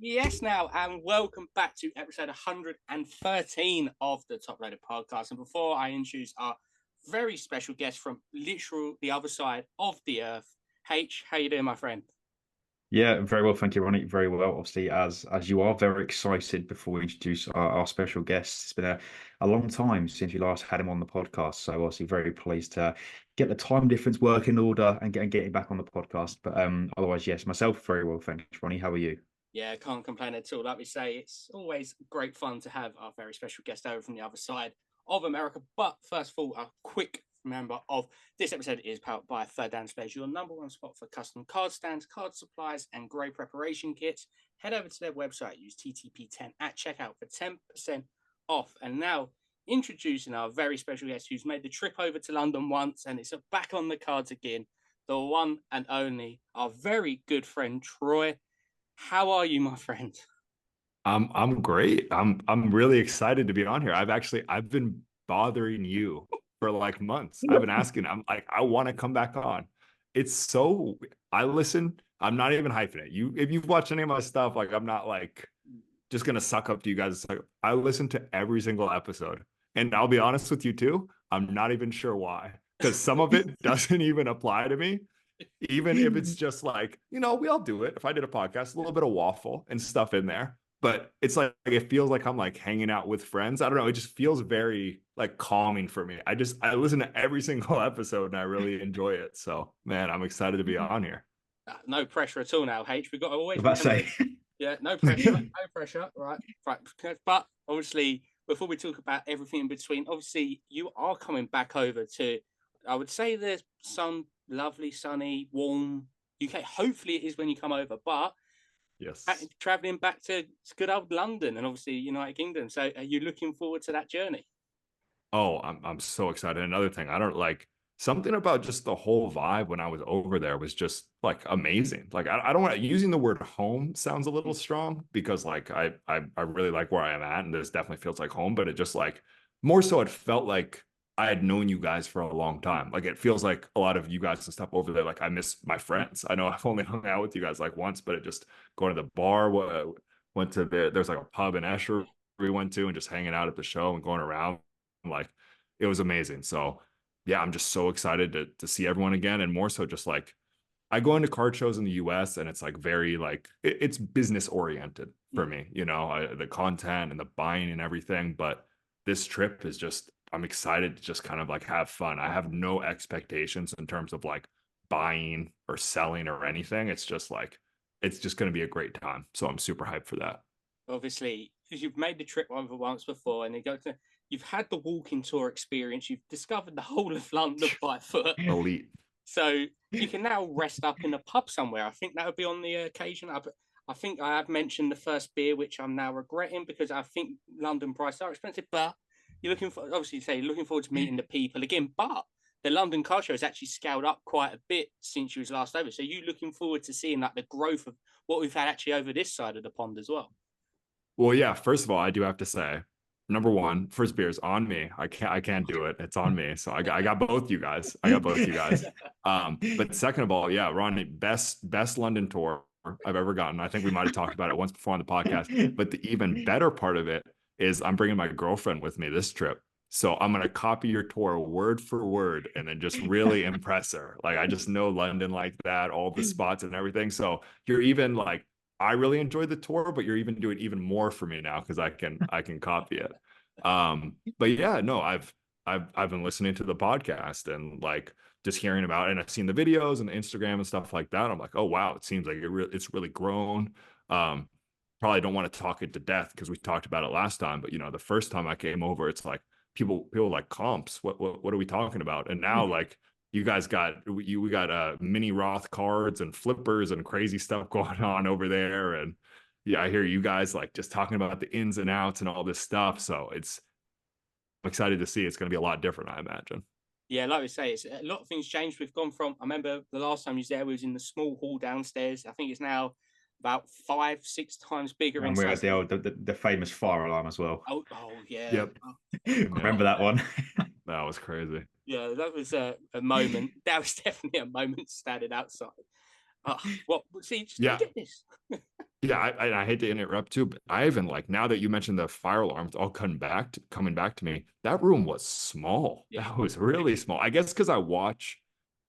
Yes, now, and welcome back to episode 113 of the Top Loaded Podcast. And before I introduce our very special guest from literal the other side of the earth, H, how you doing, my friend? Yeah, very well, thank you, Ronnie. Very well, obviously, as you are very excited before we introduce our special guest. It's been a long time since you last had him on the podcast, so obviously very pleased to get the time difference work in order and getting back on the podcast. But otherwise, yes, myself very well, thanks, Ronnie. How are you? Yeah, can't complain at all. Like we say, it's always great fun to have our very special guest over from the other side of America. But first of all, a quick remember of this episode is powered by Third Down Space, your number one spot for custom card stands, card supplies, and grade preparation kits. Head over to their website, use TTP10 at checkout for 10% off. And now introducing our very special guest who's made the trip over to London once and it's back on the cards again, the one and only, our very good friend Troy. How are you, my friend? I'm great. I'm really excited to be on here. I've been bothering you for like months. I've been asking. I'm like, I want to come back on. It's so I listen. I'm not even hyping it. If you've watched any of my stuff, like I'm not like just gonna suck up to you guys. It's like I listen to every single episode. And I'll be honest with you too, I'm not even sure why. Because some of it doesn't even apply to me. Even if it's just like, we all do it. If I did a podcast, a little bit of waffle and stuff in there. But it's like it feels like I'm like hanging out with friends. I don't know. It just feels very like calming for me. I listen to every single episode and I really enjoy it. So man, I'm excited to be on here. No pressure at all now, H. We've got to always About to say. yeah, no pressure, no pressure. Right. But obviously, before we talk about everything in between, obviously you are coming back over to, I would say there's some lovely, sunny, warm UK. Hopefully it is when you come over, but Yes. traveling back to good old London and obviously United Kingdom. So are you looking forward to that journey? Oh, I'm so excited. Another thing, I don't like something about just the whole vibe when I was over there was just like amazing. Like I don't want using the word home sounds a little strong because like I really like where I am at and this definitely feels like home, but it just like more so it felt like I had known you guys for a long time. Like it feels like a lot of you guys and stuff over there. Like I miss my friends. I know I've only hung out with you guys like once, but it just going to the bar, went to there's like a pub in Esher we went to and just hanging out at the show and going around like it was amazing. So yeah, I'm just so excited to see everyone again. And more so just like I go into card shows in the US and it's like very like it's business oriented for me, the content and the buying and everything. But this trip is just I'm excited to just kind of like have fun. I have no expectations in terms of like buying or selling or anything. It's just like it's just going to be a great time. So I'm super hyped for that. Obviously, because you've made the trip over once before, and you've had the walking tour experience. You've discovered the whole of London by foot. Elite. So you can now rest up in a pub somewhere. I think that would be on the occasion. I think I have mentioned the first beer, which I'm now regretting because I think London prices are expensive. But you're looking forward to meeting the people again. But the London car show has actually scaled up quite a bit since you was last over. So you looking forward to seeing like the growth of what we've had actually over this side of the pond as well. Well, yeah, first of all, I do have to say, number one, first beer is on me. I can't do it. It's on me. So I got both you guys. I got both you guys. But second of all, yeah, Ronnie, best London tour I've ever gotten. I think we might have talked about it once before on the podcast. But the even better part of it is I'm bringing my girlfriend with me this trip. So I'm gonna copy your tour word for word and then just really impress her. Like I just know London like that, all the spots and everything. So you're even like I really enjoyed the tour, but you're even doing even more for me now because I can copy it. But yeah, no, I've been listening to the podcast and like just hearing about it, and I've seen the videos and the Instagram and stuff like that. I'm like, oh wow, it seems like it's really grown. Probably don't want to talk it to death because we talked about it last time, but the first time I came over, it's like people like comps. What are we talking about? And now like you guys we got mini Roth cards and flippers and crazy stuff going on over there. And yeah, I hear you guys like just talking about the ins and outs and all this stuff. So I'm excited to see. It's going to be a lot different, I imagine. Yeah, like we say, it's a lot of things changed. We've gone from, I remember the last time you was there, we was in the small hall downstairs. I think it's now about 5-6 times bigger. And we had the famous fire alarm as well. Oh yeah. Yep. Remember that one? That was crazy. Yeah, that was a moment. That was definitely a moment standing outside. What? See, just Yeah. get this. Yeah, I hate to interrupt too, but I even like now that you mentioned the fire alarms all coming back to me, that room was small. Yeah. That was really small. I guess because I watch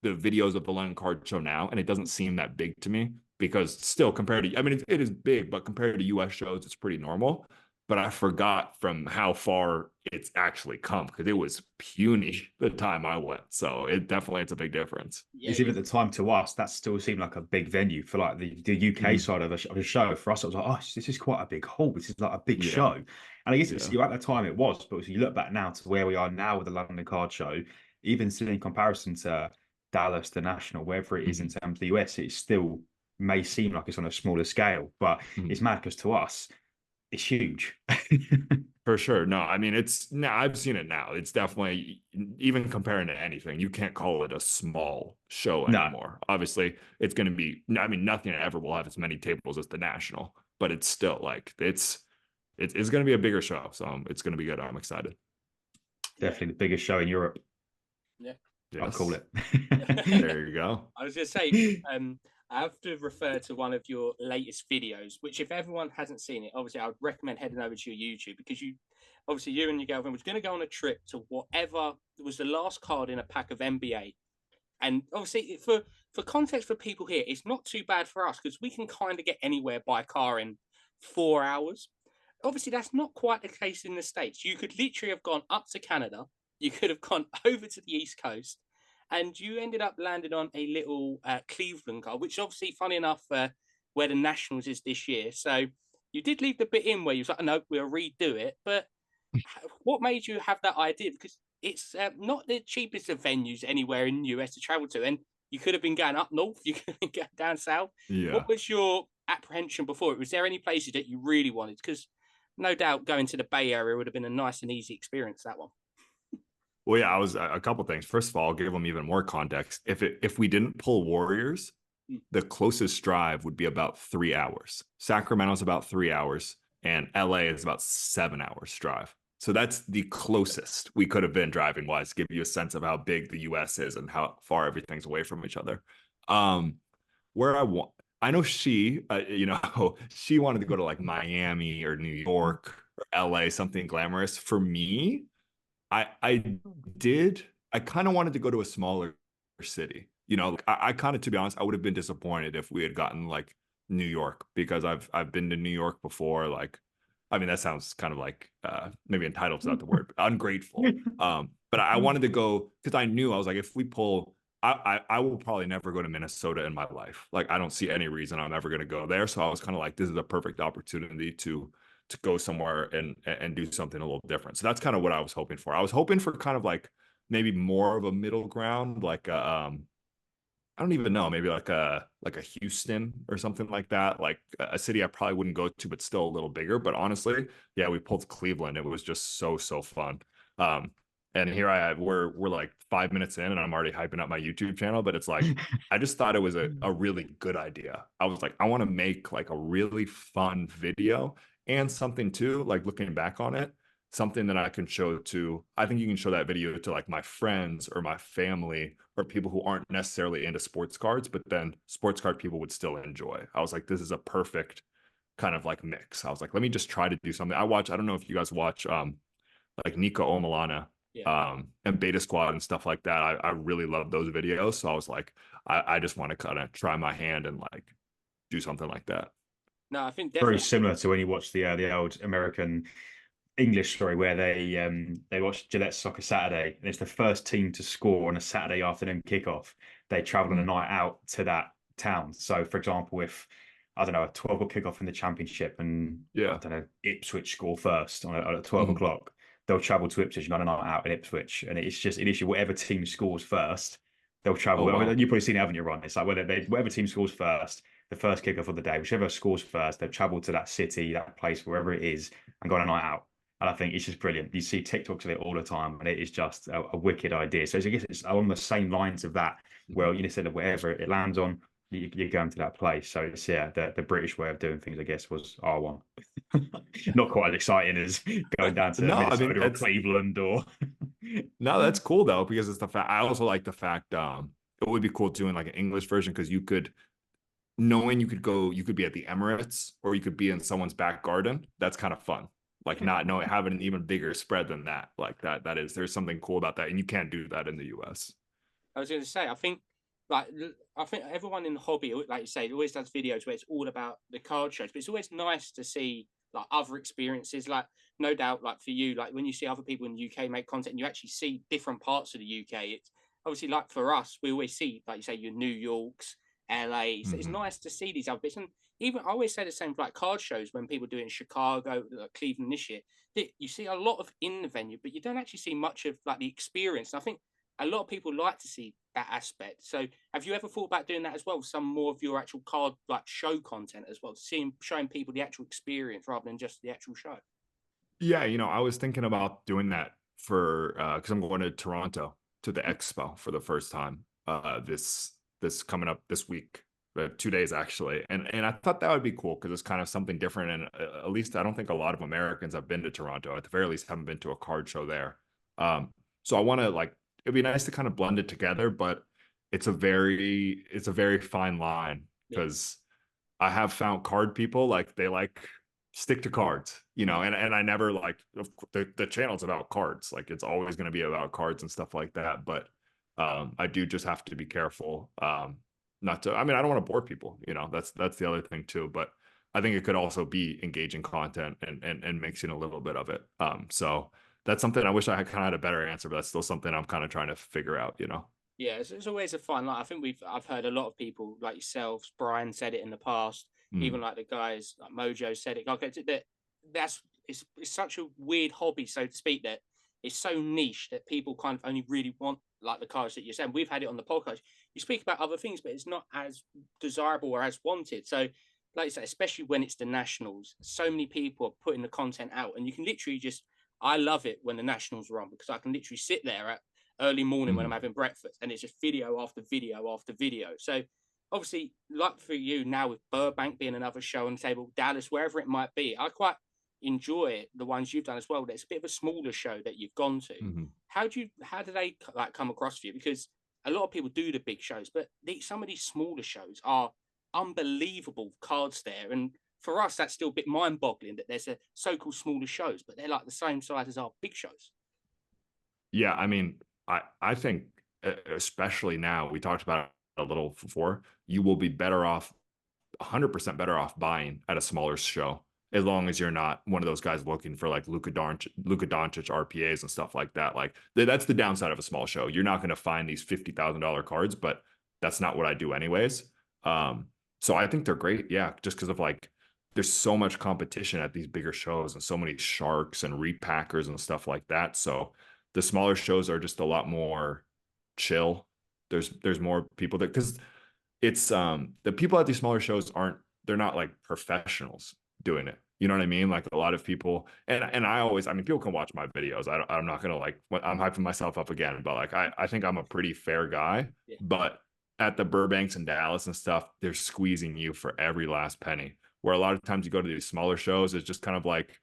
the videos of the London Card Show now, and it doesn't seem that big to me because still compared to, I mean, it is big, but compared to US shows, it's pretty normal. But I forgot from how far it's actually come because it was puny the time I went. So it definitely, it's a big difference. Yeah, It's even at the time to us, that still seemed like a big venue for like the UK side of the show. For us, it was like, oh, this is quite a big hall. This is like a big Yeah. show. And I guess Yeah. at the time it was, but you look back now to where we are now with the London Card Show, even still in comparison to Dallas, the National, wherever it is in Mhm. terms of the US, it still may seem like it's on a smaller scale, but Mhm. it's mad because to us, it's huge. For sure. No, I mean, it's now I've seen it now. It's definitely, even comparing to anything, you can't call it a small show No, anymore. Obviously, it's going to be, I mean, nothing ever will have as many tables as the National, but it's still like, it's going to be a bigger show. So it's going to be good. I'm excited. definitely the biggest show in Europe. yeah. I'll call Yes. it. There you go. I was going to say, I have to refer to one of your latest videos, which if everyone hasn't seen it, obviously I would recommend heading over to your YouTube because obviously you and your girlfriend was going to go on a trip to whatever was the last card in a pack of NBA. And obviously for context for people here, it's not too bad for us because we can kind of get anywhere by car in 4 hours. Obviously, that's not quite the case in the States. You could literally have gone up to Canada. You could have gone over to the East Coast and you ended up landing on a little Cleveland card, which obviously, funny enough, where the Nationals is this year. So you did leave the bit in where you was like, no, we'll redo it. But what made you have that idea? Because it's not the cheapest of venues anywhere in the US to travel to. And you could have been going up north, you could have been going down south. Yeah. What was your apprehension before it? Was there any places that you really wanted? Because no doubt going to the Bay Area would have been a nice and easy experience, that one. Well, yeah, I was a couple things. First of all, I'll give them even more context. If we didn't pull Warriors, the closest drive would be about 3 hours. Sacramento's about 3 hours, and LA is about 7 hours drive. So that's the closest we could have been driving wise, to give you a sense of how big the US is and how far everything's away from each other. Um, where I know she wanted to go to like Miami or New York or LA, something glamorous. For me, I did. I kind of wanted to go to a smaller city. You know, like I kind of, to be honest, I would have been disappointed if we had gotten like New York because I've been to New York before. Like, I mean, that sounds kind of like maybe entitled's not the word, but ungrateful. But I wanted to go because I knew I was like, if we pull, I will probably never go to Minnesota in my life. Like, I don't see any reason I'm ever going to go there. So I was kind of like, this is a perfect opportunity to go somewhere and do something a little different. So that's kind of what I was hoping for. I was hoping for kind of like maybe more of a middle ground, like I don't even know, maybe like a Houston or something like that, like a city I probably wouldn't go to, but still a little bigger. But honestly, yeah, we pulled Cleveland. It was just so fun. Um, and here we're like 5 minutes in, and I'm already hyping up my YouTube channel. But it's like I just thought it was a really good idea. I was like, I want to make like a really fun video and something too, like looking back on it, something that I can show to, I think you can show that video to like my friends or my family or people who aren't necessarily into sports cards, but then sports card people would still enjoy. I was like, this is a perfect kind of like mix. I was like, let me just try to do something. I don't know if you guys watch like Nico Omalana Yeah. and Beta Squad and stuff like that. I really love those videos. So I was like, I just want to kind of try my hand and like do something like that. No, I think Very definitely. similar to when you watch the old American English story where they watch Gillette Soccer Saturday, and it's the first team to score on a Saturday afternoon kickoff. They travel on a night out to that town. So, for example, if I don't know a 12 o'clock kickoff in the championship, and I Yeah. don't know Ipswich score first on at 12 Mhm. o'clock, they'll travel to Ipswich and on a night out in Ipswich, and it's just initially whatever team scores first, they'll travel. Oh, I mean, wow. you've probably seen it, haven't you, Ron? It's like whatever team scores first, the first kickoff of the day, whichever scores first, they'll travel to that city, that place, wherever it is, and go on a night out. And I think it's just brilliant. You see TikToks of it all the time, and it is just a wicked idea. So I guess it's along the same lines of that. Well, you said that wherever it lands on, you're going to that place. So it's the British way of doing things, I guess, was R1. Not quite as exciting as going down to No, I mean, Minnesota or Cleveland or no, that's cool though, because it's the fact, I also like the fact, it would be cool doing like an English version because you could, knowing you could be at the Emirates or you could be in someone's back garden, that's kind of fun. Like not knowing having an even bigger spread than that. Like that is there's something cool about that. And you can't do that in the US. I was going to say, like, I think everyone in the hobby, like you say, always does videos where it's all about the card shows, but it's always nice to see like other experiences. Like, no doubt, like for you, like when you see other people in the UK make content, and you actually see different parts of the UK. It's obviously like for us, we always see, like you say, your New York's, LA. So it's nice to see these other bits. And even I always say the same for like card shows when people do it in Chicago, like Cleveland this year. You see a lot of in the venue, but you don't actually see much of like the experience. And I think a lot of people like to see that aspect. So have you ever thought about doing that as well? Some more of your actual card like show content as well, showing people the actual experience rather than just the actual show. Yeah, I was thinking about doing that for because I'm going to Toronto to the expo for the first time this coming up this week, 2 days actually, and I thought that would be cool because it's kind of something different, and at least I don't think a lot of Americans have been to Toronto. At the very least, haven't been to a card show there. So I want to like it'd be nice to kind of blend it together, but it's a very fine line because I have found card people like they like stick to cards, and I never like the channel's about cards. Like it's always going to be about cards and stuff like that. But I do just have to be careful. Not to, I mean, I don't want to bore people, that's the other thing too. But I think it could also be engaging content and mixing a little bit of it. So that's something I wish I had kind of had a better answer, but that's still something I'm kind of trying to figure out. Yeah, it's always a fun. Like I think I've heard a lot of people like yourselves. Brian said it in the past. Even like the guys like Mojo said it. Like it's such a weird hobby, so to speak, that it's so niche that people kind of only really want like the cards that you're saying. We've had it on the podcast. You speak about other things, but it's not as desirable or as wanted. So, like you say, especially when it's the nationals, so many people are putting the content out, and you can literally just. I love it when the nationals are on because I can literally sit there at early morning when I'm having breakfast, and it's just video after video after video. So obviously, like for you now with Burbank being another show on the table, Dallas, wherever it might be, I quite enjoy the ones you've done as well. It's a bit of a smaller show that you've gone to. How do they like come across for you? Because a lot of people do the big shows, but some of these smaller shows are unbelievable cards there. And for us, that's still a bit mind-boggling that there's a so-called smaller shows, but they're like the same size as our big shows. Yeah, I mean, I think especially now, we talked about it a little before, you will be better off 100% better off buying at a smaller show as long as you're not one of those guys looking for like Luka Doncic RPAs and stuff like that. Like that's the downside of a small show. You're not going to find these $50,000 cards, but that's not what I do anyways. So I think they're great. Yeah, just because of like there's so much competition at these bigger shows and so many sharks and repackers and stuff like that. So the smaller shows are just a lot more chill. There's more people that because it's the people at these smaller shows they're not like professionals doing it. You know what I mean? Like a lot of people and I mean people can watch my videos. I'm not gonna like I'm hyping myself up again, but like I think I'm a pretty fair guy. Yeah. But at the Burbanks and Dallas and stuff, they're squeezing you for every last penny. Where a lot of times you go to these smaller shows, it's just kind of like,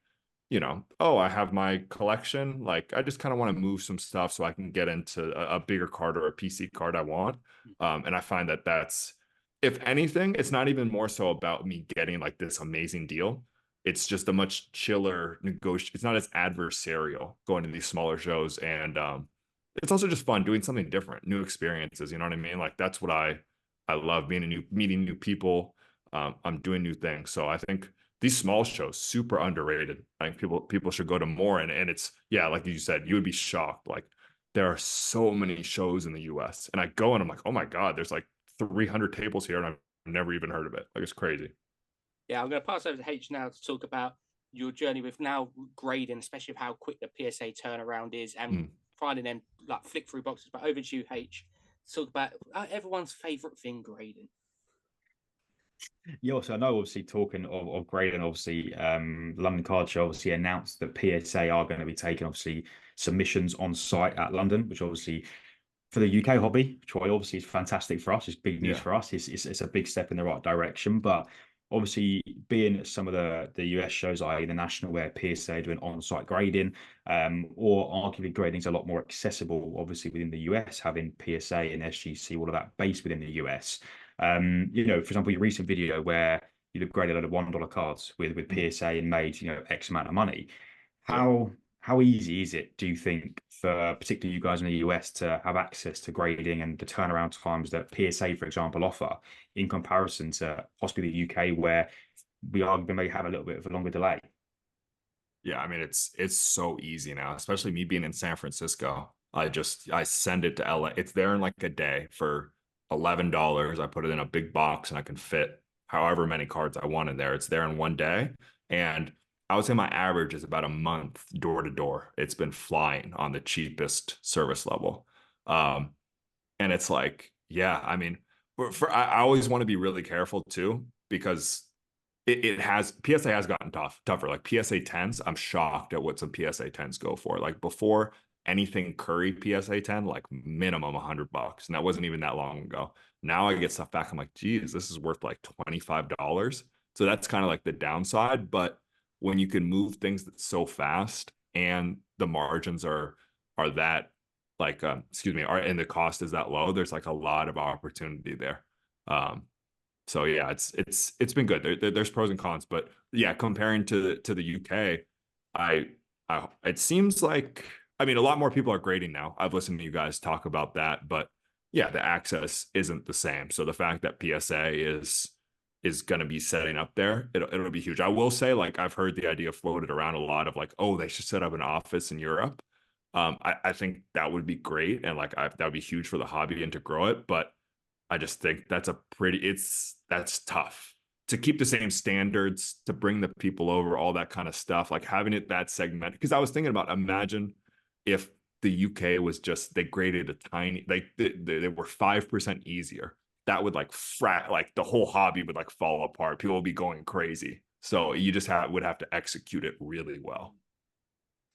oh, I have my collection. Like, I just kind of want to move some stuff so I can get into a bigger card or a PC card I want. And I find that that's, if anything, it's not even more so about me getting like this amazing deal. It's just a much chiller negotiation. It's not as adversarial going to these smaller shows. And it's also just fun doing something different, new experiences. You know what I mean? Like, that's what I love meeting new people. I'm doing new things. So I think these small shows super underrated. I think people should go to more. And it's like you said, you would be shocked. Like there are so many shows in the US. And I go and I'm like, oh my God, there's like 300 tables here and I've never even heard of it. Like it's crazy. Yeah, I'm going to pass over to H now to talk about your journey with now grading, especially of how quick the PSA turnaround is and finding them like flick through boxes. But over to you, H, to talk about everyone's favorite thing, grading. Yeah, so I know obviously talking of grading, obviously London Card Show obviously announced that PSA are going to be taking obviously submissions on site at London, which obviously for the UK hobby, Troy, obviously is fantastic for us. It's big news for us. It's a big step in the right direction. But obviously being at some of the US shows, i.e. the national where PSA are doing on-site grading, or arguably grading is a lot more accessible, obviously within the US, having PSA and SGC, all of that based within the US. You know, for example, your recent video where you upgraded a load of $1 cards with PSA and made, you know, X amount of money. How easy is it, do you think, for particularly you guys in the US to have access to grading and the turnaround times that PSA, for example, offer in comparison to possibly the UK, where we are going to maybe have a little bit of a longer delay? Yeah, I mean it's so easy now, especially me being in San Francisco. I send it to LA. It's there in like a day for $11. I put it in a big box and I can fit however many cards I want in there. It's there in one day. And I would say my average is about a month door to door. It's been flying on the cheapest service level. Um, and it's like, yeah, I mean, I always want to be really careful too, because it has PSA has gotten tougher. Like PSA 10s, I'm shocked at what some PSA 10s go for. Like before anything Curry PSA 10, like minimum $100, and that wasn't even that long ago. Now I get stuff back, I'm like, geez, this is worth like $25. So that's kind of like the downside. But when you can move things so fast and the margins are that like excuse me, are and the cost is that low, there's like a lot of opportunity there. So yeah, it's been good. There's pros and cons, but yeah, comparing to the UK, I it seems like, I mean, a lot more people are grading now. I've listened to you guys talk about that, but yeah, the access isn't the same. So the fact that PSA is going to be setting up there, it'll be huge. I will say, like, I've heard the idea floated around a lot of like, oh, they should set up an office in Europe. I think that would be great, and like that would be huge for the hobby and to grow it, but I just think that's tough to keep the same standards, to bring the people over, all that kind of stuff, like having it that segmented. Because I was thinking about, imagine if the UK was just, they graded a tiny, like they were 5% easier. That would like like the whole hobby would like fall apart. People would be going crazy. So you just would have to execute it really well.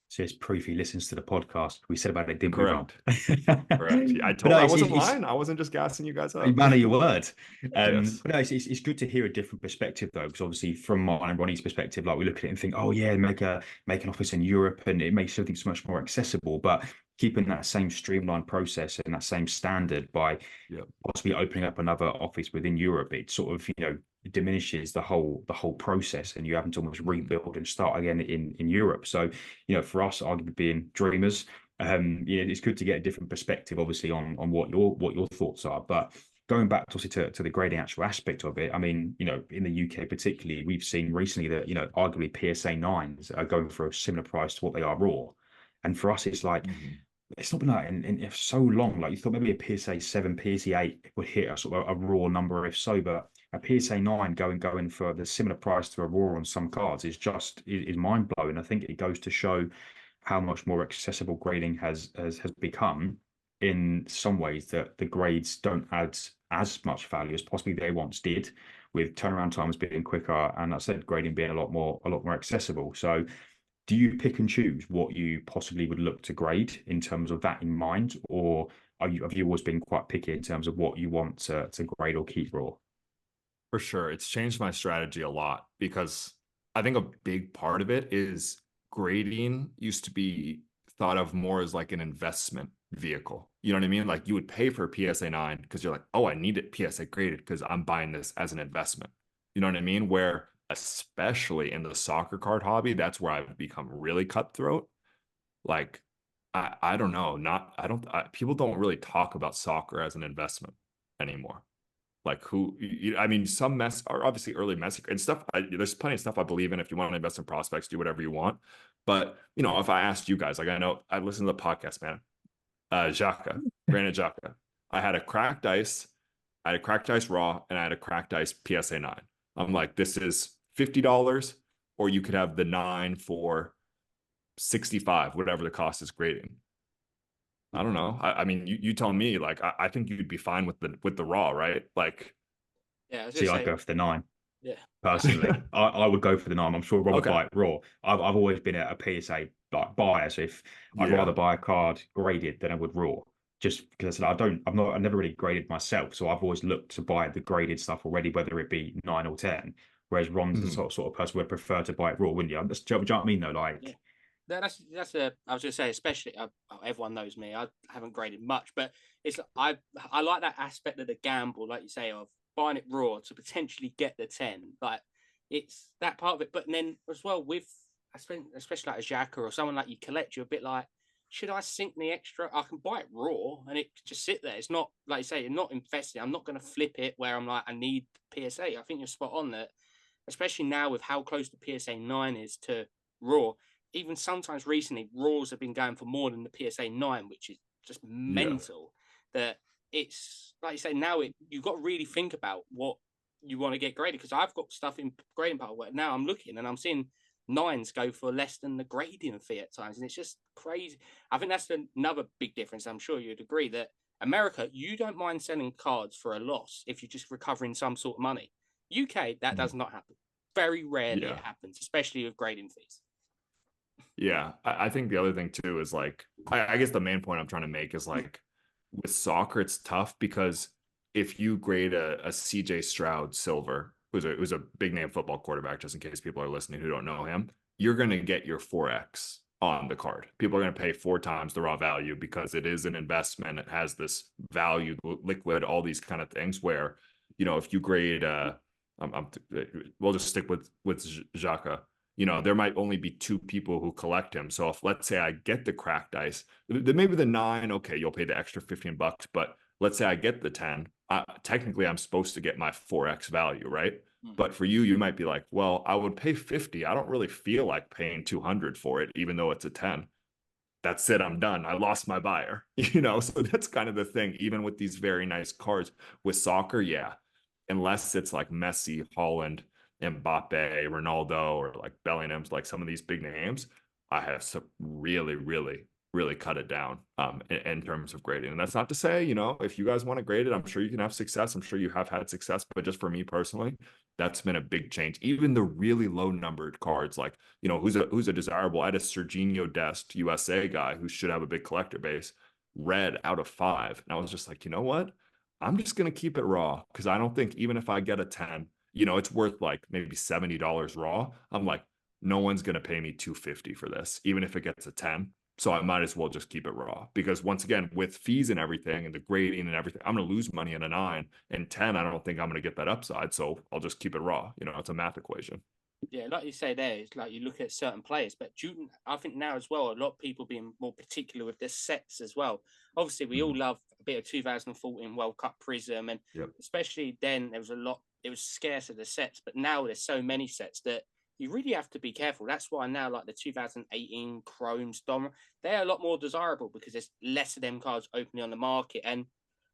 So it's proof he listens to the podcast. We said about it, didn't we, Ron? Correct. But no, I wasn't lying. I wasn't just gassing you guys up. Man of your word. Yes. But no, it's good to hear a different perspective though, because obviously from mine and Ronnie's perspective, like we look at it and think, oh yeah, make an office in Europe and it makes everything so much more accessible. But keeping that same streamlined process and that same standard by possibly opening up another office within Europe, it sort of, you know, diminishes the whole process, and you having to almost rebuild and start again in Europe. So, you know, for us, arguably being dreamers, you know, it's good to get a different perspective, obviously, on what your thoughts are. But going back to the grading actual aspect of it, I mean, you know, in the UK particularly, we've seen recently that, you know, arguably PSA 9s are going for a similar price to what they are raw. And for us, it's like, it's not been like in so long. Like you thought maybe a PSA 7, PSA 8 would hit a sort of a raw number, if so, but a PSA 9 going for the similar price to a raw on some cards is mind blowing. I think it goes to show how much more accessible grading has become in some ways, that the grades don't add as much value as possibly they once did, with turnaround times being quicker and I said grading being a lot more accessible. So do you pick and choose what you possibly would look to grade in terms of that in mind, or have you always been quite picky in terms of what you want to grade or keep raw? For sure. It's changed my strategy a lot, because I think a big part of it is grading used to be thought of more as like an investment vehicle. You know what I mean? Like you would pay for a PSA 9 because you're like, oh, I need it PSA graded because I'm buying this as an investment. You know what I mean? Where especially in the soccer card hobby, that's where I've become really cutthroat. Like, I don't know, people don't really talk about soccer as an investment anymore. Like I mean, some mess are obviously early mess and stuff. There's plenty of stuff I believe in. If you want to invest in prospects, do whatever you want. But you know, if I asked you guys, like I know I listened to the podcast, man. Granted Xhaka. I had a cracked ice, I had a cracked ice raw, and I had a cracked ice PSA 9. I'm like, this is $50, or you could have the 9 for 65, whatever the cost is grading. I don't know. I mean, you tell me. Like, I think you'd be fine with the raw, right? Like, Yeah, See, I'd go for the 9. Yeah, Personally, I would go for the 9. I'm sure Rob would Okay. buy it raw. I've always been a PSA like buyer. So if I'd rather buy a card graded than I would raw, just because I said I've never really graded myself. So I've always looked to buy the graded stuff already, whether it be 9 or 10. Whereas Ron's the sort of person would prefer to buy it raw, wouldn't you? Do you know what I mean though? Like, yeah. That's a. I was going to say, especially everyone knows me. I haven't graded much, but it's I like that aspect of the gamble, like you say, of buying it raw to potentially get the 10. Like, it's that part of it. But then as well with, especially like a Xhaka or someone like you collect, you're a bit like, should I sink the extra? I can buy it raw and it could just sit there. It's not, like you say, you're not investing. I'm not going to flip it where I'm like, I need PSA. I think you're spot on that, especially now with how close the PSA 9 is to raw. Even sometimes recently, raws have been going for more than the PSA 9, which is just mental. That it's, like you say, now you've got to really think about what you want to get graded. Because I've got stuff in grading part where now I'm looking and I'm seeing 9s go for less than the grading fee at times, and it's just crazy. I think that's another big difference. I'm sure you'd agree that America, you don't mind selling cards for a loss if you're just recovering some sort of money. UK, that does not happen. Very rarely it happens, especially with grading fees. Yeah, I think the other thing too is like, I guess the main point I'm trying to make is like, with soccer, it's tough because if you grade a CJ Stroud silver, who's a big name football quarterback, just in case people are listening who don't know him, you're going to get your 4x on the card. People are going to pay 4 times the raw value because it is an investment. It has this value, liquid, all these kind of things where, you know, if you grade, we'll just stick with Xhaka. You know, there might only be 2 people who collect him. So if, let's say I get the cracked ice, then maybe the 9, okay, you'll pay the extra $15, but let's say I get the 10, technically I'm supposed to get my 4x value, right? But for you, you might be like, well, I would pay 50. I don't really feel like paying 200 for it, even though it's a 10. That's it. I'm done. I lost my buyer, you know? So that's kind of the thing, even with these very nice cards with soccer. Yeah. Unless it's like Messi, Holland, Mbappe, Ronaldo, or like Bellingham's, like some of these big names, I have to really, really, really cut it down in terms of grading. And that's not to say, you know, if you guys want to grade it, I'm sure you can have success. I'm sure you have had success, but just for me personally, that's been a big change. Even the really low numbered cards, like, you know, who's a desirable, I had a Serginho Dest USA guy who should have a big collector base, red out of 5. And I was just like, you know what? I'm just going to keep it raw because I don't think even if I get a 10, you know, it's worth like maybe $70 raw. I'm like, no one's going to pay me $250 for this, even if it gets a 10. So I might as well just keep it raw because once again, with fees and everything and the grading and everything, I'm going to lose money in a 9 and 10. I don't think I'm going to get that upside. So I'll just keep it raw. You know, it's a math equation. Yeah, like you say there, it's like you look at certain players, but I think now as well, a lot of people being more particular with their sets as well. Obviously, we all love a bit of 2014 World Cup Prism, and especially then there was a lot, it was scarce of the sets, but now there's so many sets that you really have to be careful. That's why now, like the 2018 Chromes, Dom, they're a lot more desirable because there's less of them cards openly on the market. And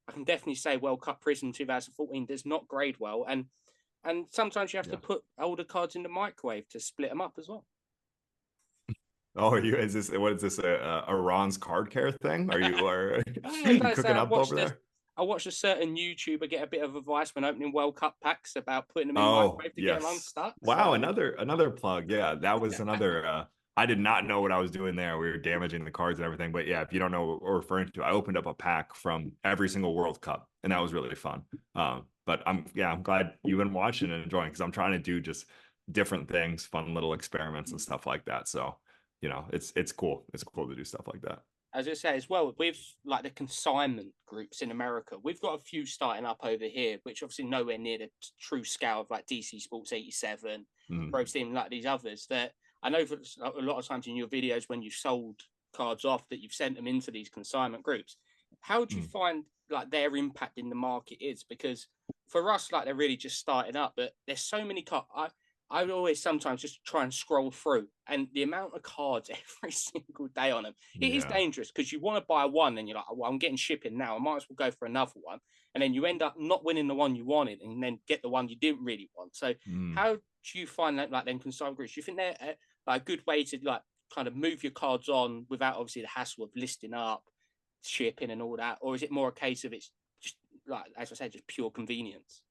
I can definitely say World Cup Prism 2014 does not grade well. And sometimes you have to put older cards in the microwave to split them up as well. Oh, is this a Ron's card care thing? Are you cooking up over there? I watched a certain YouTuber get a bit of advice when opening World Cup packs about putting them in the microwave to get them unstuck. Wow, so. another plug. Yeah, that was another. I did not know what I was doing there. We were damaging the cards and everything. But yeah, if you don't know what we're referring to, I opened up a pack from every single World Cup, and that was really fun. But I'm glad you've been watching and enjoying because I'm trying to do just different things, fun little experiments and stuff like that. So, you know, it's cool. It's cool to do stuff like that. As I say as well, with like the consignment groups in America, we've got a few starting up over here, which obviously nowhere near the true scale of like DC Sports 87, Pro Steam, like these others. That I know for a lot of times in your videos when you sold cards off that you've sent them into these consignment groups. How do you find like their impact in the market is? Because for us, like they're really just starting up, but there's so many cards. I would always sometimes just try and scroll through, and the amount of cards every single day on them, it is dangerous because you want to buy one and you're like, well, I'm getting shipping now. I might as well go for another one. And then you end up not winning the one you wanted and then get the one you didn't really want. So how do you find that, like them consignment groups? Do you think they're a good way to like kind of move your cards on without obviously the hassle of listing up, shipping and all that? Or is it more a case of it's just like, as I said, just pure convenience?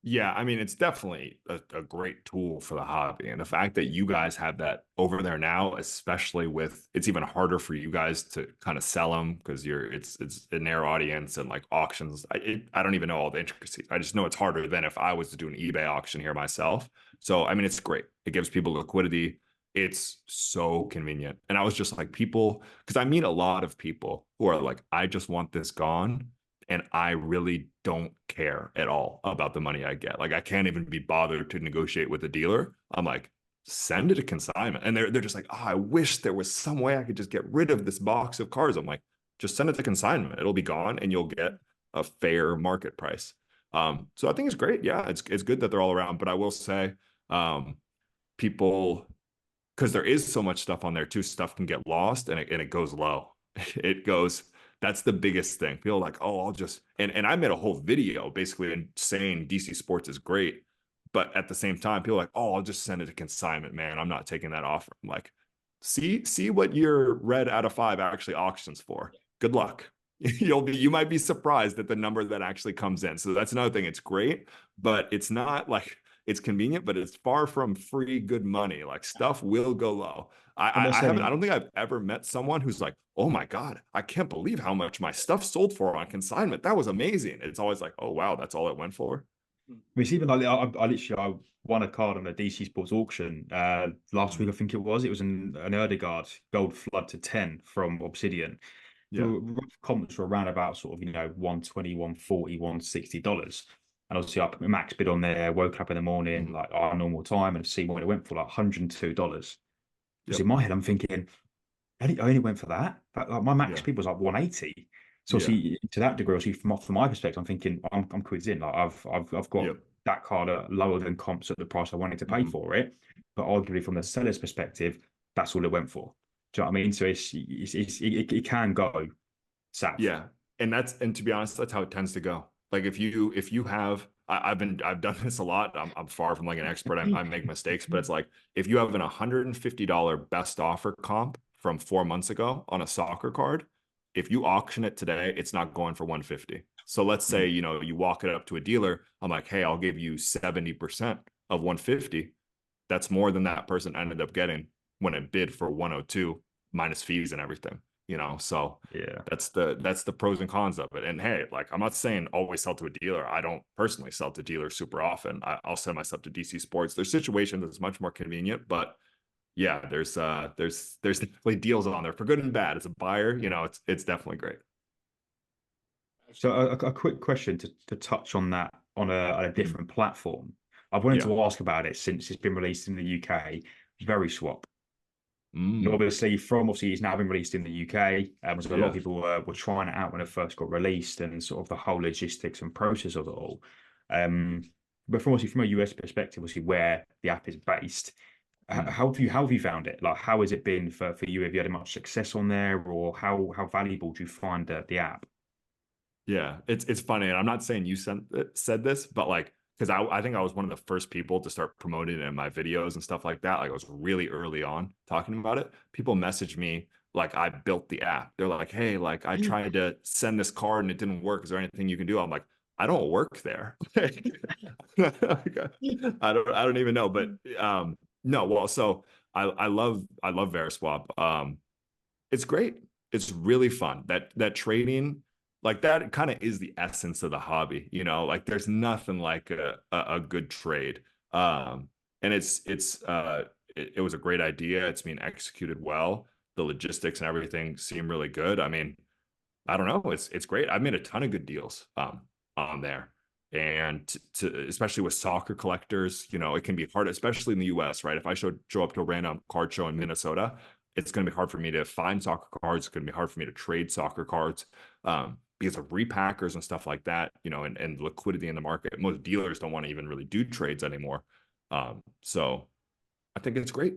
Yeah, I mean, it's definitely a great tool for the hobby. And the fact that you guys have that over there now, especially with, it's even harder for you guys to kind of sell them because it's a narrow audience and like auctions. I don't even know all the intricacies. I just know it's harder than if I was to do an eBay auction here myself. So, I mean, it's great. It gives people liquidity. It's so convenient. And I was just like, people, because I meet a lot of people who are like, I just want this gone. and I really don't care at all about the money I get. Like I can't even be bothered to negotiate with the dealer. I'm like, send it to consignment. And they're just like, oh, I wish there was some way I could just get rid of this box of cards. I'm like, just send it to consignment. It'll be gone and you'll get a fair market price. So I think it's great. Yeah, it's good that they're all around. But I will say, people, because there is so much stuff on there too, stuff can get lost and it goes low. It goes, that's the biggest thing. People are like, oh, I'll just, and I made a whole video basically saying DC Sports is great. But at the same time, people are like, oh, I'll just send it to consignment, man. I'm not taking that offer. I'm like, see what your red out of 5 actually auctions for. Good luck. You might be surprised at the number that actually comes in. So that's another thing. It's great, but it's not like it's convenient, but it's far from free good money. Like stuff will go low. I haven't, I don't think I've ever met someone who's like, oh my God, I can't believe how much my stuff sold for on consignment. That was amazing. It's always like, oh wow, that's all it went for. It's even like I won a card on a DC Sports auction last week. I think it was an Erdegaard Gold Flood to 10 from Obsidian. The Yeah. rough comps were around about sort of, you know, 120, 140, $160. And obviously I put my max bid on there, woke up in the morning, like our normal time, and see what it went for, like $102. Because Yep. in my head, I'm thinking, I only went for that. But like my max bid was like 180. So see, to that degree, obviously from my perspective, I'm thinking I'm quids in. Like I've got that card at lower than comps at the price I wanted to pay for it. But arguably from the seller's perspective, that's all it went for. Do you know what I mean? So it can go south. Yeah. And to be honest, that's how it tends to go. Like if you have, I've done this a lot. I'm far from like an expert. I make mistakes, but it's like if you have an $150 best offer comp from 4 months ago on a soccer card, if you auction it today, it's not going for 150. So let's say, you know, you walk it up to a dealer. I'm like, hey, I'll give you 70% of 150. That's more than that person ended up getting when it bid for 102 minus fees and everything. You know, so yeah, that's the pros and cons of it. And hey, like I'm not saying always sell to a dealer. I don't personally sell to dealers super often. I'll send my stuff to DC Sports. There's situations that's much more convenient, but yeah, there's definitely deals on there for good and bad. As a buyer, you know, it's definitely great. So a quick question to touch on that on a different platform. I've wanted to ask about it since it's been released in the UK. Very Swap. And obviously, it's now been released in the UK. So a lot of people were trying it out when it first got released, and sort of the whole logistics and process of it all. But from a US perspective, obviously where the app is based, how have you found it? Like, how has it been for you? Have you had much success on there, or how valuable do you find the app? Yeah, it's funny, and I'm not saying you said this, but like, because I think I was one of the first people to start promoting it in my videos and stuff like that. Like I was really early on talking about it. People message me like I built the app. They're like, hey, like I tried to send this card and it didn't work. Is there anything you can do? I'm like, I don't work there. I don't even know. But no, well, so I love Veriswap. It's great. It's really fun. That trading, like that kind of is the essence of the hobby, you know, like there's nothing like a good trade. And it was a great idea. It's being executed well. The logistics and everything seem really good. I mean, I don't know. It's great. I've made a ton of good deals on there. And especially with soccer collectors, you know, it can be hard, especially in the US, right? If I show up to a random card show in Minnesota, it's going to be hard for me to find soccer cards. It's going to be hard for me to trade soccer cards because of repackers and stuff like that, you know, and liquidity in the market. Most dealers don't want to even really do trades anymore. So I think it's great.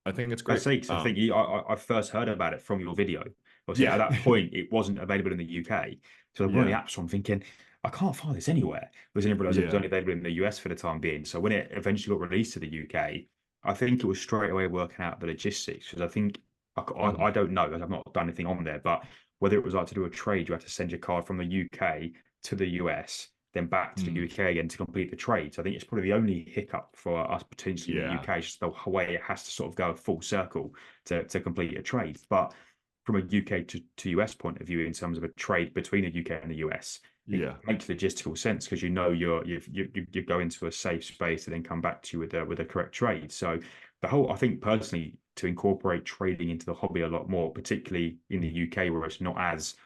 I think it's great. I think I first heard about it from your video. Obviously, at that point, it wasn't available in the UK. So one of the apps, I'm thinking, I can't find this anywhere. Because I didn't realize it was only available in the US for the time being. So when it eventually got released to the UK, I think it was straight away working out the logistics. Because I think, I don't know, because I've not done anything on there, but whether it was like to do a trade, you have to send your card from the UK to the US, then back to the UK again to complete the trade. So I think it's probably the only hiccup for us potentially in the UK, just the way it has to sort of go full circle to complete a trade. But from a UK to US point of view, in terms of a trade between the UK and the US, it makes logistical sense because you know you go into a safe space and then come back to you with a correct trade. So I think personally, to incorporate trading into the hobby a lot more, particularly in the UK where it's not as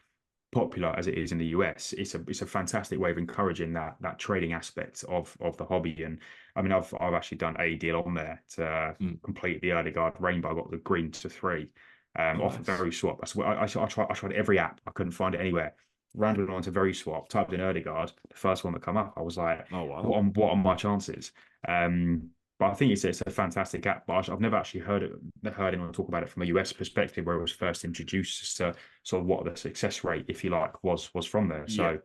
popular as it is in the US, it's a fantastic way of encouraging that trading aspect of the hobby. And I mean, I've actually done a deal on there to complete the early guard rainbow. I got the green to 3 off of Nice. Very Swap. I tried every app. I couldn't find it anywhere. Randomly onto Very Swap, typed in early guard, the first one that come up. I was like, Oh wow. what are my chances? But I think it's a fantastic app. But I've never actually heard anyone talk about it from a US perspective, where it was first introduced, as to sort of what the success rate, if you like, was from there. So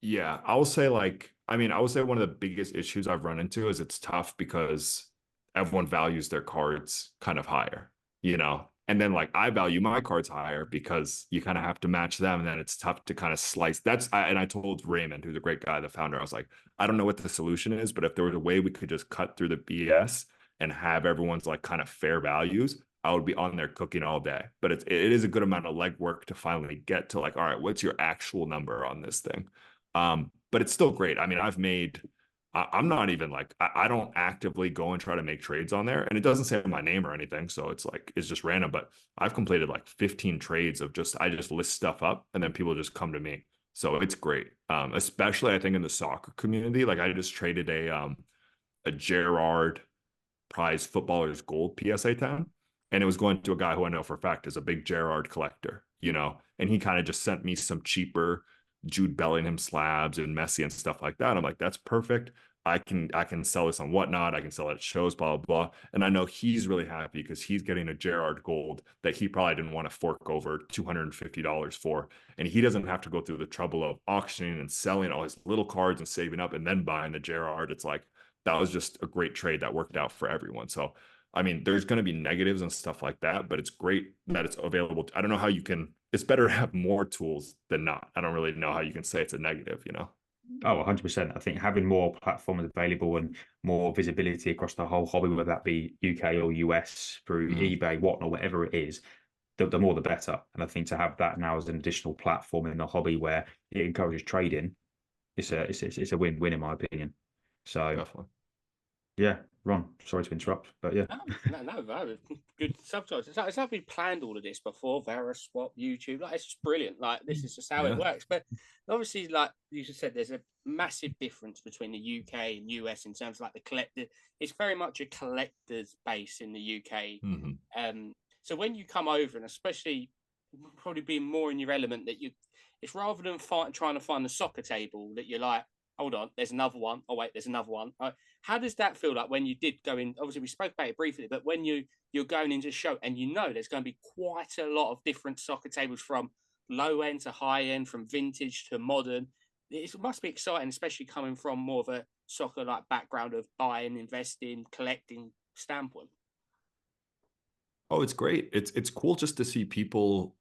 yeah, I will say I would say one of the biggest issues I've run into is it's tough because everyone values their cards kind of higher, you know? And then like I value my cards higher because you kind of have to match them, and then it's tough to kind of slice. And I told Raymond, who's a great guy, the founder, I was like, I don't know what the solution is, but if there was a way we could just cut through the BS and have everyone's like kind of fair values, I would be on there cooking all day. But it is a good amount of legwork to finally get to like, all right, what's your actual number on this thing? But it's still great. I mean, I'm not even like, I don't actively go and try to make trades on there, and it doesn't say my name or anything. So it's just random, but I've completed like 15 trades of I just list stuff up and then people just come to me. So it's great. Especially I think in the soccer community, like I just traded a Gerard prize footballers gold PSA 10, and it was going to a guy who I know for a fact is a big Gerard collector, you know, and he kind of just sent me some cheaper Jude Bellingham slabs and Messi and stuff like that. I'm like, that's perfect. I can sell this on Whatnot. I can sell it at shows, blah, blah, blah. And I know he's really happy because he's getting a Gerard gold that he probably didn't want to fork over $250 for. And he doesn't have to go through the trouble of auctioning and selling all his little cards and saving up and then buying the Gerard. It's like, that was just a great trade that worked out for everyone. So, I mean, there's going to be negatives and stuff like that, but it's great that it's available. I don't know how you can, it's better to have more tools than not. I don't really know how you can say it's a negative, you know? Oh, 100%. I think having more platforms available and more visibility across the whole hobby, whether that be UK or US through eBay, Whatnot, whatever it is, the more the better. And I think to have that now as an additional platform in the hobby where it encourages trading, it's a win-win in my opinion. So Definitely. yeah, Ron, sorry to interrupt, but yeah. No, good subtitles. It's like we planned all of this before. Veriswap, YouTube, like it's just brilliant. Like this is just how it works. But obviously, like you just said, there's a massive difference between the UK and US in terms of like the collector. It's very much a collector's base in the UK. So when you come over, and especially probably being more in your element, that it's rather than trying to find the soccer table that you're like, hold on, there's another one. Oh wait, there's another one. How does that feel like when you did go in? Obviously, we spoke about it briefly, but when you're going into a show and you know there's going to be quite a lot of different soccer tables, from low end to high end, from vintage to modern. It must be exciting, especially coming from more of a soccer like background of buying, investing, collecting standpoint. Oh, it's great. It's cool just to see people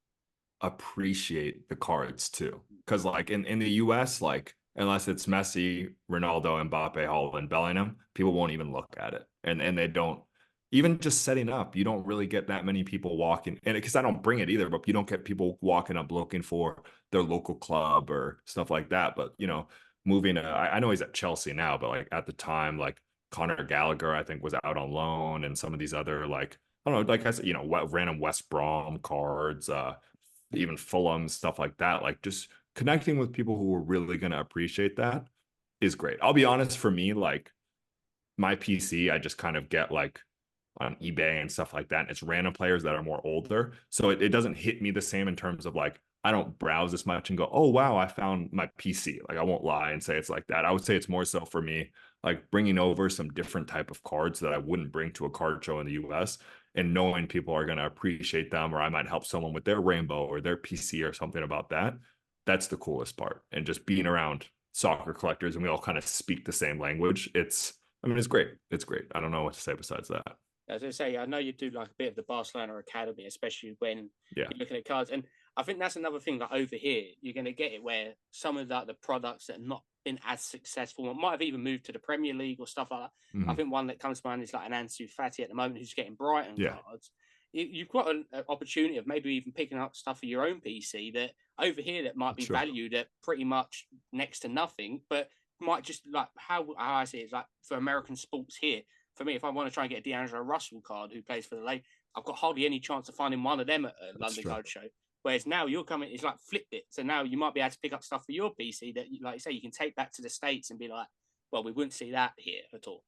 appreciate the cards too. Because like in the US, like unless it's Messi, Ronaldo, Mbappe, Haaland, Bellingham, people won't even look at it. And they don't, even just setting up, you don't really get that many people walking. And because I don't bring it either, but you don't get people walking up looking for their local club or stuff like that. But you know, moving I know he's at Chelsea now, but like at the time, like Conor Gallagher, I think was out on loan, and some of these other like, I don't know, like I said, you know, random West Brom cards, even Fulham, stuff like that. Like just connecting with people who are really going to appreciate that is great. I'll be honest, for me, like my PC, I just kind of get like on eBay and stuff like that. And it's random players that are more older. So it doesn't hit me the same in terms of like, I don't browse as much and go, oh, wow, I found my PC. Like I won't lie and say it's like that. I would say it's more so for me, like bringing over some different type of cards that I wouldn't bring to a card show in the US, and knowing people are going to appreciate them, or I might help someone with their rainbow or their PC or something about that. That's the coolest part. And just being around soccer collectors and we all kind of speak the same language. It's great. It's great. I don't know what to say besides that. As I say, I know you do like a bit of the Barcelona Academy, especially when Yeah. you're looking at cards. And I think that's another thing that over here, you're going to get it where some of the products that have not been as successful, or might have even moved to the Premier League or stuff like that. I think one that comes to mind is like an Ansu Fati at the moment, who's getting Brighton cards. You've got an opportunity of maybe even picking up stuff for your own PC that over here that might be valued at pretty much next to nothing, but might just like how I see it is like for American sports here. For me, if I want to try and get a D'Angelo Russell card who plays for the Lakers, I've got hardly any chance of finding one of them at a London Card Show. Whereas now you're coming, it's like flipped it. So now you might be able to pick up stuff for your PC that, like you say, you can take back to the States and be like, well, we wouldn't see that here at all.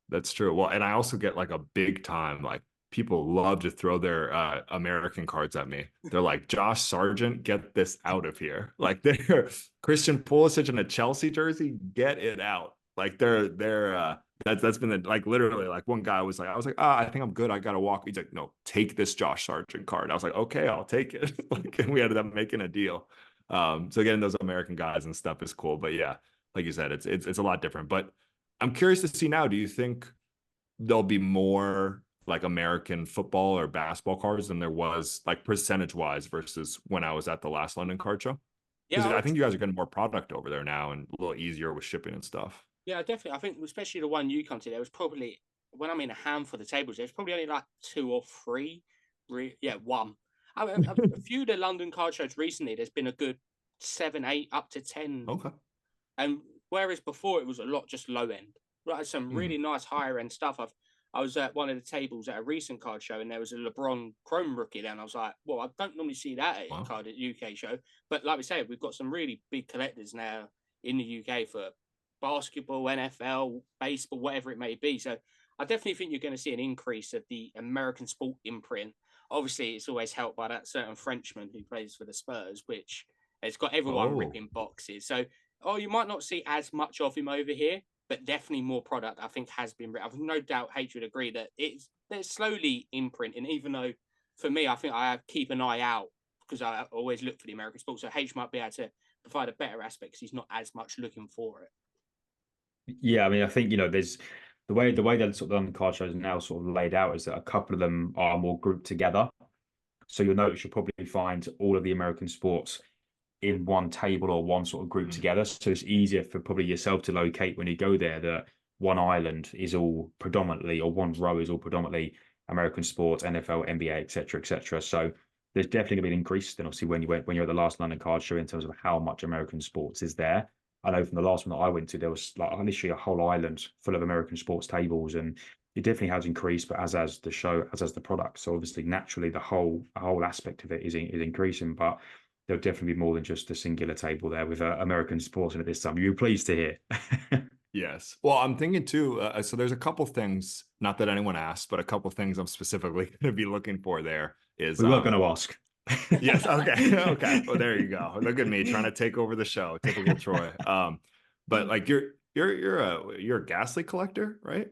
That's true. Well, and I also get like a big time, like people love to throw their American cards at me. They're like, Josh Sargent, get this out of here. Like they're Christian Pulisic in a Chelsea jersey, get it out. Like that's been like literally like one guy was like, I was like, I think I'm good. I gotta walk. He's like, no, take this Josh Sargent card. I was like, okay, I'll take it. Like, and we ended up making a deal. So getting those American guys and stuff is cool. But yeah, like you said, it's a lot different. But I'm curious to see now, do you think there'll be more like American football or basketball cards than there was like percentage wise versus when I was at the last London card show? Because Yeah, I think you guys are getting more product over there now and a little easier with shipping and stuff. yeah, definitely. I think especially the one you come to, there was probably, when I mean a handful of tables, there's probably only like 2 or 3. One. A few of the London card shows recently, there's been a good 7, 8, up to 10. Okay. And whereas before it was a lot just low end, like some really nice higher end stuff. I was at one of the tables at a recent card show, and there was a LeBron Chrome rookie there, and I was like, well, I don't normally see that at a card at UK show, but like we say, we've got some really big collectors now in the UK for basketball, NFL, baseball, whatever it may be. So I definitely think you're going to see an increase of the American sport imprint. Obviously, it's always helped by that certain Frenchman who plays for the Spurs, which has got everyone ripping boxes. So, you might not see as much of him over here, but definitely more product, I think, has been written. I've no doubt H would agree that they're slowly imprinting, even though for me, I think I keep an eye out because I always look for the American sport. So H might be able to provide a better aspect because he's not as much looking for it. Yeah, I mean, I think, there's the way that sort of the card shows are now sort of laid out is that a couple of them are more grouped together. So you'll notice you'll probably find all of the American sports in one table or one sort of group together. So it's easier for probably yourself to locate when you go there that one island is all predominantly, or one row is all predominantly American sports, NFL, NBA, etc., etc. So there's definitely going to be an increase. Then obviously when you're at the last London card show in terms of how much American sports is there. I know from the last one that I went to, there was like literally a whole island full of American sports tables, and it definitely has increased, but as has the show, as has the product. So obviously, naturally, the whole aspect of it is increasing, but there'll definitely be more than just a singular table there with American sports in it this time. You're pleased to hear. Yes. Well, I'm thinking too. So there's a couple things, not that anyone asked, but a couple things I'm specifically going to be looking for. There is. We weren't going to ask. Yes. Okay. Okay. Well, there you go. Look at me trying to take over the show. Typical Troy. But like you're a Ghastly collector, right?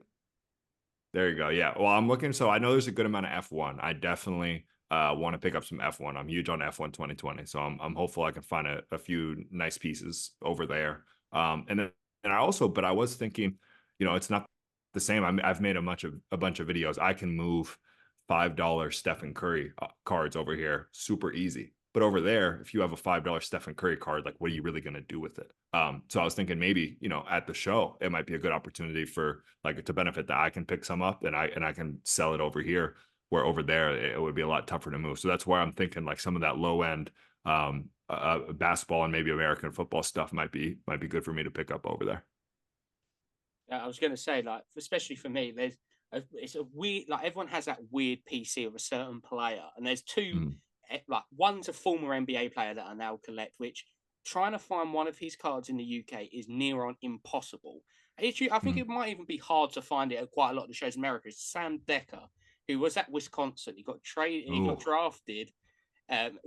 There you go. Yeah. Well, I'm looking. So I know there's a good amount of F1. I definitely want to pick up some F1. I'm huge on F1 2020. So I'm hopeful I can find a few nice pieces over there. And I was thinking, it's not the same. I've made a bunch of videos. I can move $5 Stephen Curry cards over here super easy. But over there, if you have a $5 Stephen Curry card, like, what are you really going to do with it? So I was thinking maybe, at the show, it might be a good opportunity for like to benefit that I can pick some up and I can sell it over here, where over there it would be a lot tougher to move. So that's why I'm thinking like some of that low end basketball and maybe American football stuff might be good for me to pick up over there. Yeah, I was going to say, like, especially for me, it's a weird, like, everyone has that weird PC of a certain player, and there's two, like, one's a former NBA player that I now collect, which trying to find one of his cards in the UK is near on impossible. I think it might even be hard to find it at quite a lot of the shows in America. It's Sam Decker, who was at Wisconsin. He got drafted.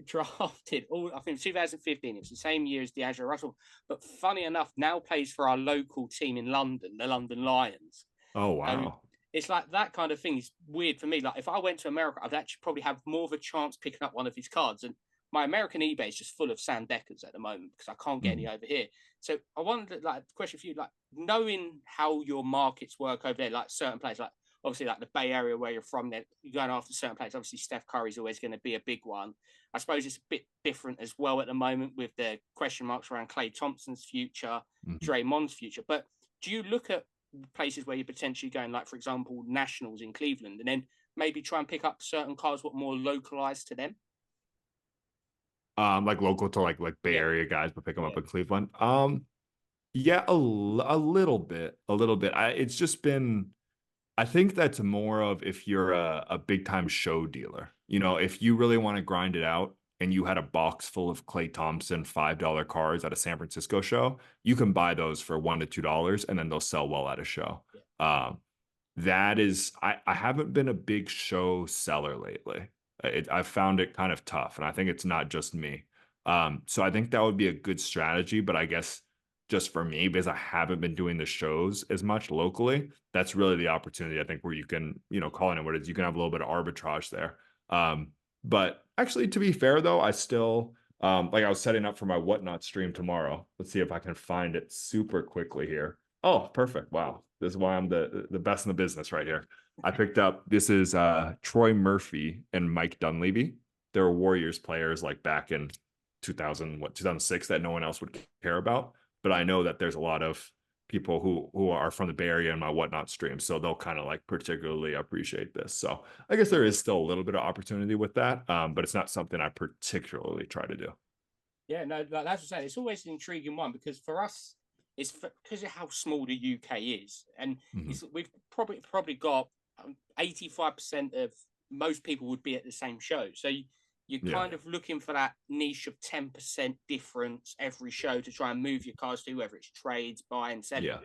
Drafted I think 2015. It was the same year as D'Angelo Russell, but funny enough, now plays for our local team in London, the London Lions. Oh wow! It's like that kind of thing is weird for me. Like if I went to America, I'd actually probably have more of a chance picking up one of his cards. And my American eBay is just full of Sam Deckers at the moment because I can't get any over here. So I wanted like the question for you, like knowing how your markets work over there, like certain places, like obviously like the Bay Area where you're from, there you're going after certain places. Obviously Steph Curry's always going to be a big one. I suppose it's a bit different as well at the moment with the question marks around Klay Thompson's future, Draymond's future. But do you look at places where you're potentially going, like for example Nationals in Cleveland, and then maybe try and pick up certain cards what more localized to them? Like local to like Bay Area guys, but pick them up in Cleveland. Yeah, a little bit. It's just been, I think that's more of if you're a big time show dealer, if you really want to grind it out and you had a box full of Klay Thompson $5 cards at a San Francisco show, you can buy those for $1 to $2, and then they'll sell well at a show. That is, I haven't been a big show seller lately. I've found it kind of tough, and I think it's not just me. So I think that would be a good strategy, but I guess just for me, because I haven't been doing the shows as much locally, that's really the opportunity, I think, where you can, call it what it is, you can have a little bit of arbitrage there. But actually, to be fair though, I still, like I was setting up for my Whatnot stream tomorrow. Let's see if I can find it super quickly here. Oh, perfect. Wow. This is why I'm the best in the business right here. I picked up, this is Troy Murphy and Mike Dunleavy. They were Warriors players like back in 2006 that no one else would care about. But I know that there's a lot of people who are from the Bay Area in my Whatnot stream, so they'll kind of like particularly appreciate this. So I guess there is still a little bit of opportunity with that, but it's not something I particularly try to do. Yeah, no, like that's what I'm saying. It's always an intriguing one because for us, it's because of how small the UK is, and we've probably got 85% of most people would be at the same show. So you're kind of looking for that niche of 10% difference every show to try and move your cards to, whether it's trades, buy and sell. Yeah.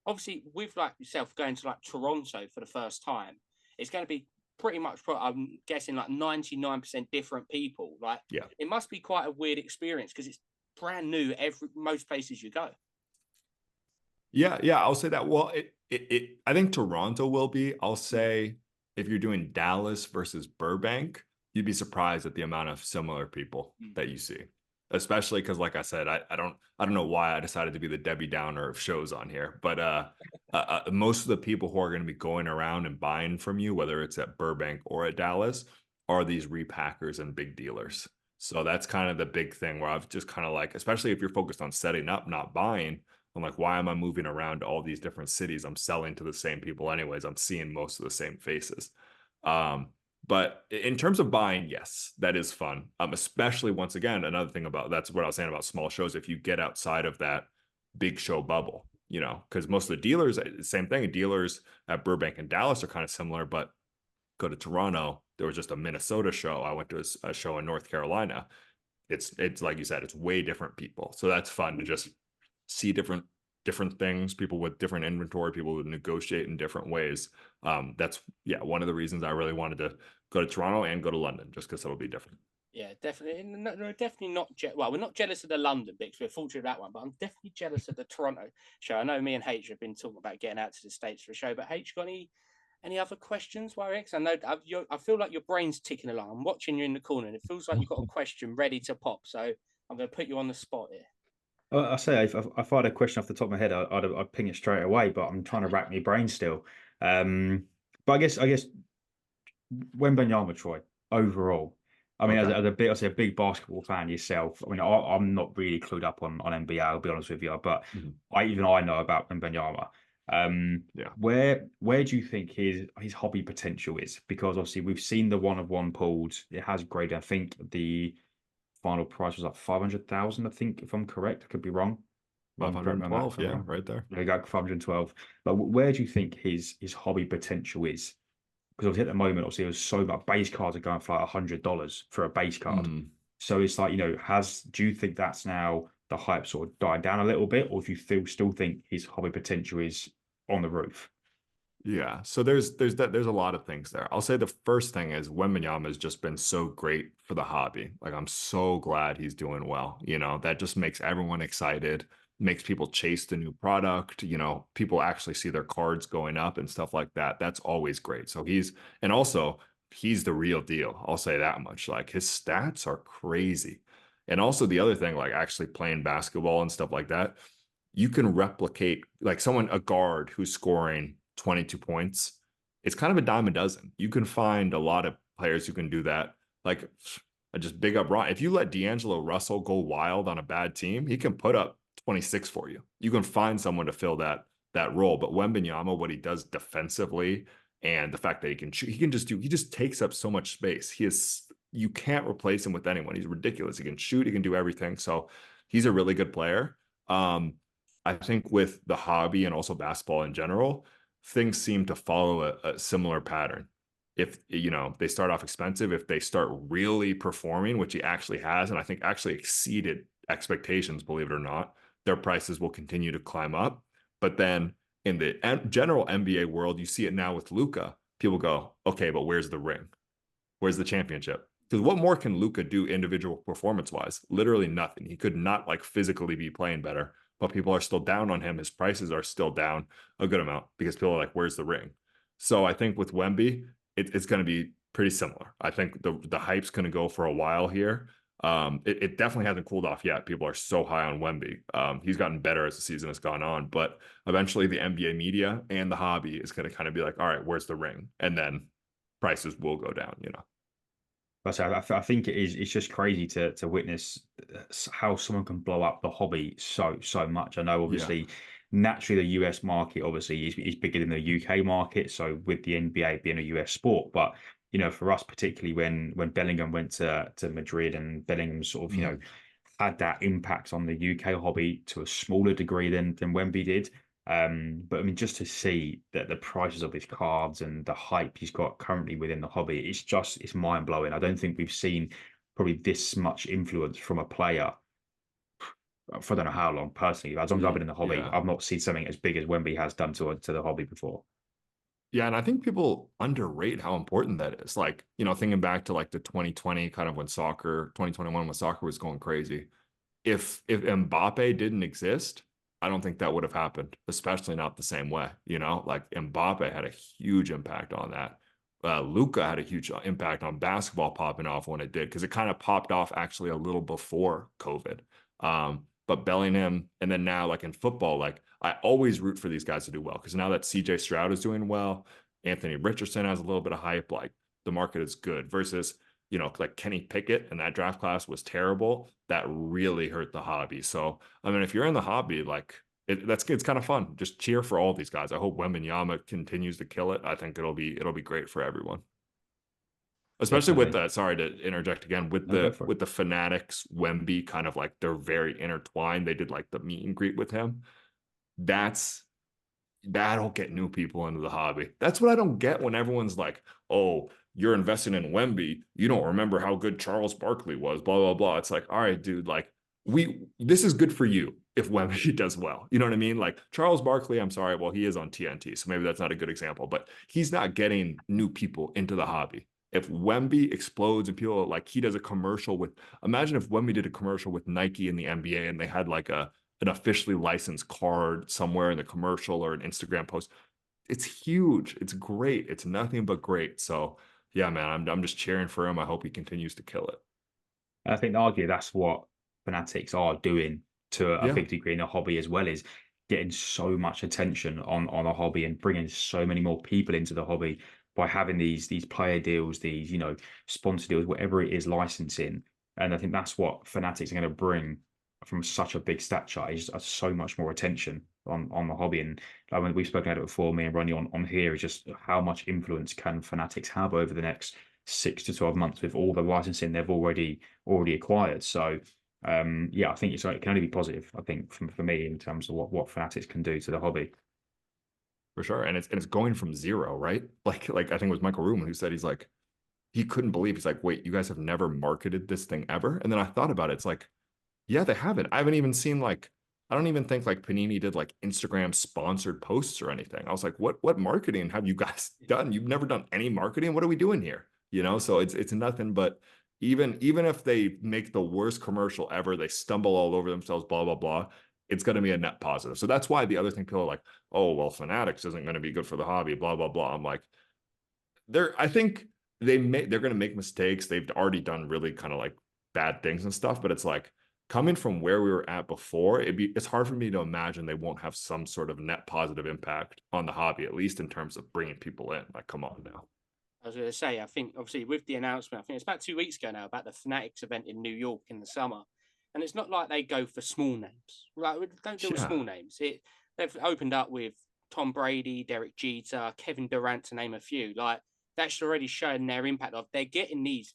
Obviously, with like yourself going to like Toronto for the first time, it's going to be pretty much, I'm guessing, like 99% different people. Like, it must be quite a weird experience because it's brand new most places you go. Yeah, I'll say that. Well, I think Toronto will be. I'll say if you're doing Dallas versus Burbank, you'd be surprised at the amount of similar people that you see. Especially because, like I said, I don't know why I decided to be the Debbie Downer of shows on here, but most of the people who are going to be going around and buying from you, whether it's at Burbank or at Dallas, are these repackers and big dealers. So that's kind of the big thing where I've just kind of like, especially if you're focused on setting up, not buying, I'm like, why am I moving around to all these different cities? I'm selling to the same people anyways. I'm seeing most of the same faces. But in terms of buying, yes, that is fun. Especially once again, another thing about that's what I was saying about small shows. If you get outside of that big show bubble, because most of the dealers, same thing. Dealers at Burbank and Dallas are kind of similar, but go to Toronto. There was just a Minnesota show. I went to a show in North Carolina. It's like you said, it's way different people. So that's fun to just see different things, people with different inventory, people who negotiate in different ways. That's one of the reasons I really wanted to go to Toronto and go to London, just because it'll be different. Yeah, definitely. No, definitely not. Well, we're not jealous of the London bit because we're fortunate of that one, but I'm definitely jealous of the Toronto show. I know me and H have been talking about getting out to the States for a show, but H, got any other questions? I know I feel like your brain's ticking along. I'm watching you in the corner, and it feels like you've got a question ready to pop. So I'm going to put you on the spot here. I say if I had a question off the top of my head, I'd ping it straight away. But I'm trying to rack my brain still. But I guess Wembanyama, Troy, overall. I mean, as a big basketball fan yourself, I mean, I'm not really clued up on NBA. I'll be honest with you, but I know about Wembanyama. Where do you think his hobby potential is? Because obviously we've seen the 1-of-1 pulled. It has graded. I think the final price was like 500,000. I think, if I'm correct, I could be wrong. 512, right there. There you go, 512. But where do you think his hobby potential is? Because obviously at the moment, obviously, there's so much base cards are going for like $100 for a base card. So it's like, do you think that's now the hype sort of died down a little bit, or do you still think his hobby potential is on the roof? Yeah, so there's a lot of things there. I'll say the first thing is Wembanyama has just been so great for the hobby. Like, I'm so glad he's doing well. That just makes everyone excited, makes people chase the new product. People actually see their cards going up and stuff like that. That's always great. So he's the real deal. I'll say that much. Like, his stats are crazy. And also the other thing, like actually playing basketball and stuff like that, you can replicate like a guard who's scoring 22 points. It's kind of a dime a dozen. You can find a lot of players who can do that. Like, I just big up Ron. If you let D'Angelo Russell go wild on a bad team, he can put up 26 for you. You can find someone to fill that role. But Wembanyama, what he does defensively and the fact that he can shoot, he just takes up so much space. You can't replace him with anyone. He's ridiculous. He can shoot, he can do everything. So he's a really good player. I think with the hobby and also basketball in general, things seem to follow a similar pattern. if, you know, they start off expensive, if they start really performing, which he actually has, and I think actually exceeded expectations, believe it or not, their prices will continue to climb up. But then in the general NBA world, you see it now with Luka. People go, okay, but where's the ring? Where's the championship? Because what more can Luka do individual performance wise? Literally nothing. He could not like physically be playing better, but people are still down on him. His prices are still down a good amount because people are like, where's the ring? So I think with Wemby, it's going to be pretty similar. I think the hype's going to go for a while here. It definitely hasn't cooled off yet. People are so high on Wemby. He's gotten better as the season has gone on, but eventually the NBA media and the hobby is going to kind of be like, all right, where's the ring? And then prices will go down, you know. But I think it's just crazy to witness how someone can blow up the hobby so much. I know Yeah. obviously naturally the US market obviously is bigger than the UK market. So with the NBA being a US sport, but you know, for us particularly when Bellingham went to Madrid and Bellingham sort of, you know, had that impact on the UK hobby to a smaller degree than Wemby did. But I mean, just to see that the prices of his cards and the hype he's got currently within the hobby, it's mind blowing. I don't think we've seen probably this much influence from a player for I don't know how long personally. As long as I've been in the hobby, Yeah. I've not seen something as big as Wemby has done to the hobby before. Yeah, and I think people underrate how important that is. Like, you know, thinking back to like the 2020 kind of when 2021 when soccer was going crazy. If Mbappe didn't exist, I don't think that would have happened, especially not the same way. You know, like Mbappe had a huge impact on that. Luca had a huge impact on basketball popping off when it did, because it kind of popped off actually a little before COVID. But Bellingham, and then now like in football, like I always root for these guys to do well, because now that CJ Stroud is doing well, Anthony Richardson has a little bit of hype, like the market is good versus, you know, like Kenny Pickett and that draft class was terrible. That really hurt the hobby. So, I mean, if you're in the hobby, like it's kind of fun. Just cheer for all these guys. I hope Wembanyama continues to kill it. I think it'll be great for everyone. Especially with Definitely. the, sorry to interject again, with No, go the for it. with the Fanatics Wemby kind of like they're very intertwined. They did like the meet and greet with him. That's that'll get new people into the hobby. That's what I don't get when everyone's like, "Oh, you're investing in Wemby. You don't remember how good Charles Barkley was." Blah blah blah. It's like, all right, dude. Like, this is good for you if Wemby does well. You know what I mean? Like Charles Barkley. I'm sorry. Well, he is on TNT, so maybe that's not a good example. But he's not getting new people into the hobby. If Wemby explodes and people like he does a commercial with, imagine if Wemby did a commercial with Nike and the NBA and they had like an officially licensed card somewhere in the commercial or an Instagram post. It's huge. It's great. It's nothing but great. So yeah, man, I'm just cheering for him. I hope he continues to kill it. And I think argue that's what Fanatics are doing to a Yeah. big degree in a hobby as well, is getting so much attention on a hobby and bringing so many more people into the hobby by having these player deals, these, you know, sponsor deals, whatever it is, licensing. And I think that's what Fanatics are going to bring from such a big stature, is so much more attention on the hobby. And I mean, we've spoken about it before, me and Ronnie on here, is just how much influence can Fanatics have over the next 6 to 12 months with all the licensing they've already acquired. So yeah, I think it can only be positive, I think, for me in terms of what Fanatics can do to the hobby. For sure. And it's going from zero, right? Like I think it was Michael Rubin who said he's like, he couldn't believe, he's like, wait, you guys have never marketed this thing ever? And then I thought about it. It's like, yeah, they haven't. I haven't even seen like, I don't even think like Panini did like Instagram sponsored posts or anything. I was like, what marketing have you guys done? You've never done any marketing. What are we doing here? You know, so it's nothing but, even if they make the worst commercial ever, they stumble all over themselves, blah, blah, blah. It's going to be a net positive. So that's why the other thing people are like, oh, well, Fanatics isn't going to be good for the hobby, blah, blah, blah. I'm like, I think they're going to make mistakes. They've already done really kind of like bad things and stuff, but it's like coming from where we were at before, it's hard for me to imagine they won't have some sort of net positive impact on the hobby, at least in terms of bringing people in. Like, come on now. I was going to say, I think obviously with the announcement, I think it's about 2 weeks ago now, about the Fanatics event in New York in the summer. And it's not like they go for small names. Like, we don't deal with Yeah. small names. They've opened up with Tom Brady, Derek Jeter, Kevin Durant, to name a few. Like, that's already shown their impact of they're getting these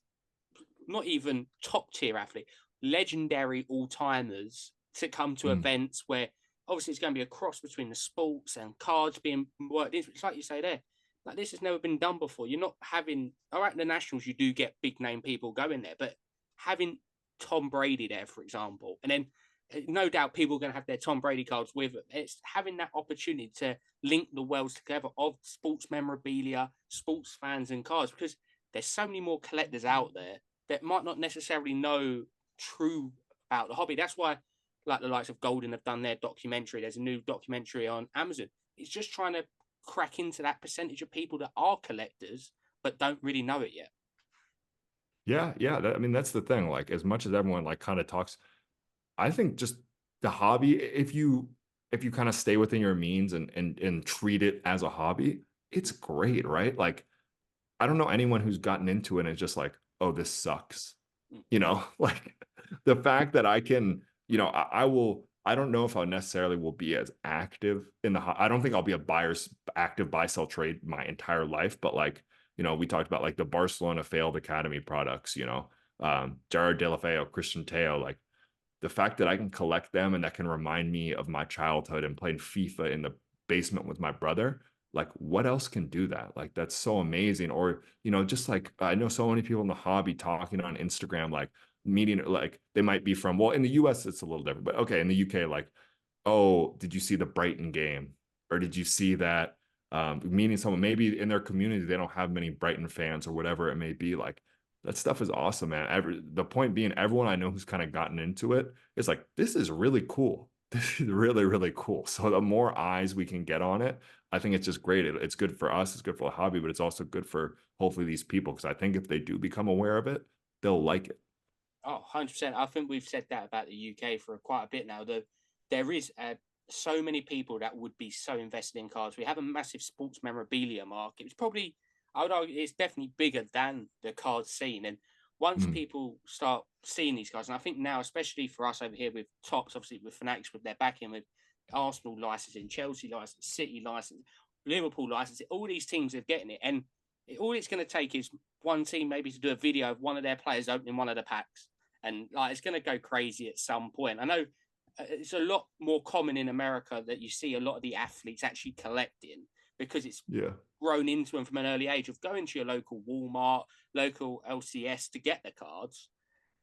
not even top tier athlete, legendary all timers to come to events where obviously it's going to be a cross between the sports and cards being worked in. It's like you say there, Like, this has never been done before. You're not having, all right, the Nationals, you do get big name people going there, but having Tom Brady there, for example, and then no doubt people are going to have their Tom Brady cards with them. It's having that opportunity to link the worlds together of sports memorabilia, sports fans, and cards, because there's so many more collectors out there that might not necessarily know true about the hobby. That's why, like, the likes of Golden have done their documentary. There's a new documentary on Amazon. It's just trying to crack into that percentage of people that are collectors but don't really know it yet. Yeah, yeah. I mean, that's the thing. Like, as much as everyone like kind of talks, I think just the hobby, if you kind of stay within your means and treat it as a hobby, it's great, right? Like, I don't know anyone who's gotten into it and just like, oh, this sucks. You know, like the fact that I can, you know, I will, I don't know if I necessarily will be as active in the, I don't think I'll be a active buy sell trade my entire life, but like, you know, we talked about like the Barcelona failed academy products, you know, Jared Delafeo, Christian Teo, like the fact that I can collect them and that can remind me of my childhood and playing FIFA in the basement with my brother, like what else can do that? Like that's so amazing. Or, you know, just like I know so many people in the hobby talking on Instagram, like meeting, like they might be from, well, in the US it's a little different, but okay, in the UK, like, oh, did you see the Brighton game? Or did you see that? Meeting someone maybe in their community, they don't have many Brighton fans or whatever it may be. Like that stuff is awesome, man. The point being, everyone I know who's kind of gotten into it is like, this is really cool. This is really, really cool. So the more eyes we can get on it, I think it's just great. It's good for us. It's good for the hobby, but it's also good for hopefully these people. Because I think if they do become aware of it, they'll like it. Oh, 100%. I think we've said that about the UK for quite a bit now. There is so many people that would be so invested in cards. We have a massive sports memorabilia market. It's probably, I would argue, it's definitely bigger than the card scene. And once people start seeing these cards, and I think now, especially for us over here with Tops, obviously with Fanatics, with their backing, with Arsenal licensing, Chelsea licensing, City licensing, Liverpool licensing, all these teams are getting it. And all it's going to take is one team maybe to do a video of one of their players opening one of the packs, and like it's going to go crazy at some point. I know it's a lot more common in America that you see a lot of the athletes actually collecting because it's grown into them from an early age of going to your local Walmart, local LCS to get the cards.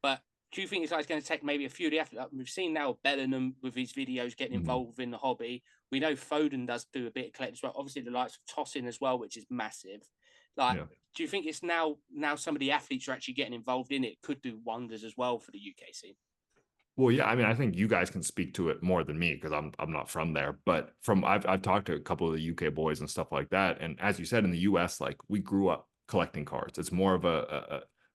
But do you think it's going to take maybe a few of the athletes? We've seen now Bellingham with his videos getting involved in the hobby. We know Foden does do a bit of collecting as well. Obviously, the likes of Tossing as well, which is massive. Like, do you think it's now some of the athletes are actually getting involved in it could do wonders as well for the UK scene? Well, yeah, I mean, I think you guys can speak to it more than me because I'm not from there. But from I've talked to a couple of the UK boys and stuff like that, and as you said, in the US, like we grew up collecting cards. It's more of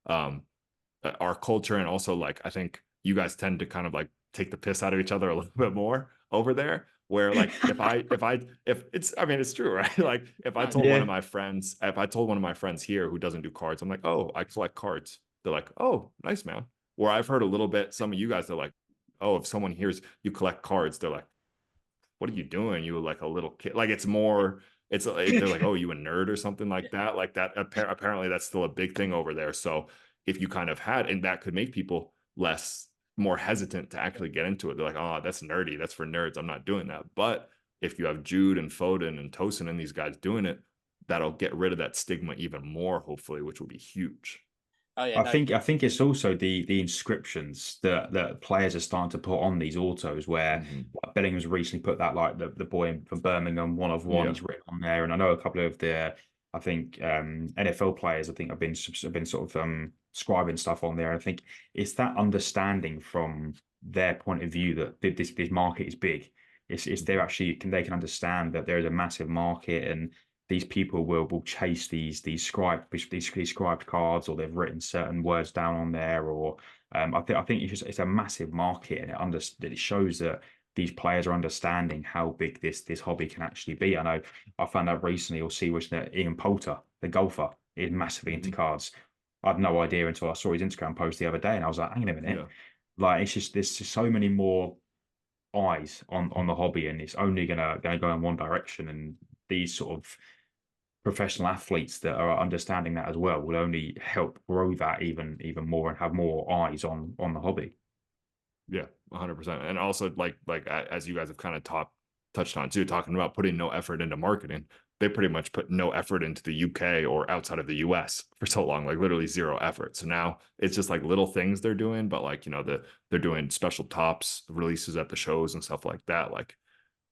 our culture, and also like I think you guys tend to kind of like take the piss out of each other a little bit more over there. Where like if it's, I mean, it's true, right? Like if I told one of my friends, if I told one of my friends here who doesn't do cards, I'm like, oh, I collect cards. They're like, oh, nice, man. Where I've heard a little bit, some of you guys are like, oh, if someone hears you collect cards, they're like, what are you doing? You like a little kid. Like it's more, it's like, they're like, oh, you a nerd or something like that. Like that. Apparently that's still a big thing over there. So if you kind of had, and that could make people more hesitant to actually get into it. They're like, oh, that's nerdy. That's for nerds. I'm not doing that. But if you have Jude and Foden and Tosin and these guys doing it, that'll get rid of that stigma even more, hopefully, which will be huge. Oh, yeah, I think it's also the inscriptions that players are starting to put on these autos where like Bellingham's recently put that, like the boy from Birmingham, 1 of 1, he's written on there. And I know a couple of the NFL players have been sort of scribing stuff on there. I think it's that understanding from their point of view that this market is big. It's they can understand that there is a massive market, and these people will chase these scribed cards, or they've written certain words down on there, or I think it's a massive market, and it shows that these players are understanding how big this hobby can actually be. I know I found out recently, or see, which that Ian Poulter, the golfer, is massively into cards. I had no idea until I saw his Instagram post the other day, and I was like, hang on a minute, like it's just there's just so many more eyes on the hobby, and it's only gonna go in one direction, and these sort of professional athletes that are understanding that as well will only help grow that even more and have more eyes on the hobby. Yeah, 100%. And also like as you guys have kind of touched on too, talking about putting no effort into marketing. they pretty much put no effort into the UK or outside of the US for so long, like literally zero effort. So now it's just like little things they're doing, but like, you know, they're doing special tops releases at the shows and stuff like that. Like,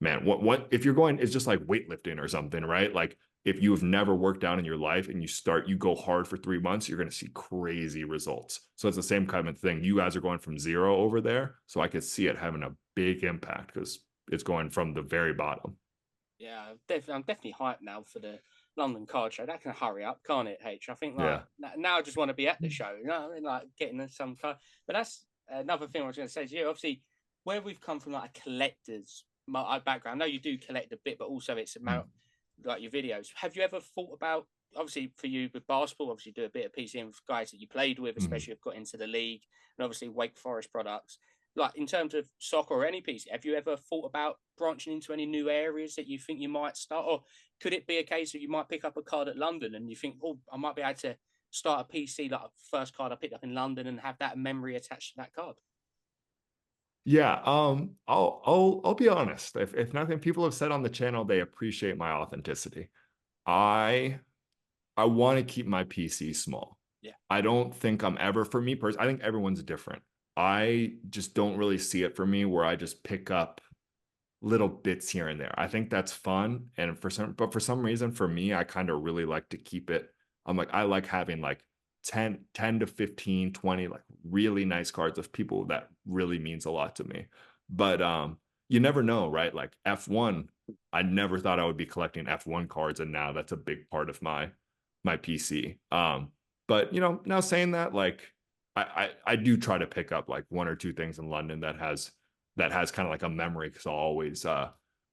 man, what if you're going, it's just like weightlifting or something, right? Like if you have never worked out in your life and you go hard for 3 months, you're going to see crazy results. So it's the same kind of thing. You guys are going from zero over there. So I could see it having a big impact because it's going from the very bottom. Yeah, I'm definitely hyped now for the London card show. That can hurry up, can't it, H? I think like now I just want to be at the show, you know what I mean? Like getting some card. But that's another thing I was going to say to you. Obviously, where we've come from, like a collector's background. I know you do collect a bit, but also it's about like your videos. Have you ever thought about, obviously for you with basketball, obviously do a bit of PC with guys that you played with, especially have got into the league, and obviously Wake Forest products. Like in terms of soccer or any PC, have you ever thought about branching into any new areas that you think you might start? Or could it be a case that you might pick up a card at London and you think, oh, I might be able to start a PC, like a first card I picked up in London, and have that memory attached to that card? Yeah, I'll be honest. If nothing, people have said on the channel they appreciate my authenticity. I I want to keep my PC small. Yeah. I don't think I'm ever, for me personally, I think everyone's different. I just don't really see it for me where I just pick up little bits here and there. I think that's fun. And for some reason, for me, I kind of really like to keep it. I'm like, I like having like 10 to 15, 20, like really nice cards of people that really means a lot to me. But you never know, right? Like F1, I never thought I would be collecting F1 cards, and now that's a big part of my PC. But you know, now saying that, like I do try to pick up like one or two things in London that has kind of like a memory, because I'll always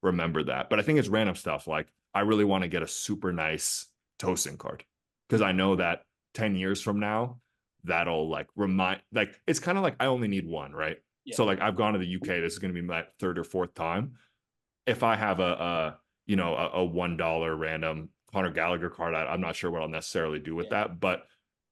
remember that. But I think it's random stuff. Like I really want to get a super nice Tosin card, because I know that 10 years from now, that'll like remind, like it's kind of like I only need one, right? Yeah. So like I've gone to the UK. This is going to be my third or fourth time. If I have a you know, a $1 random Conor Gallagher card, I'm not sure what I'll necessarily do with that, but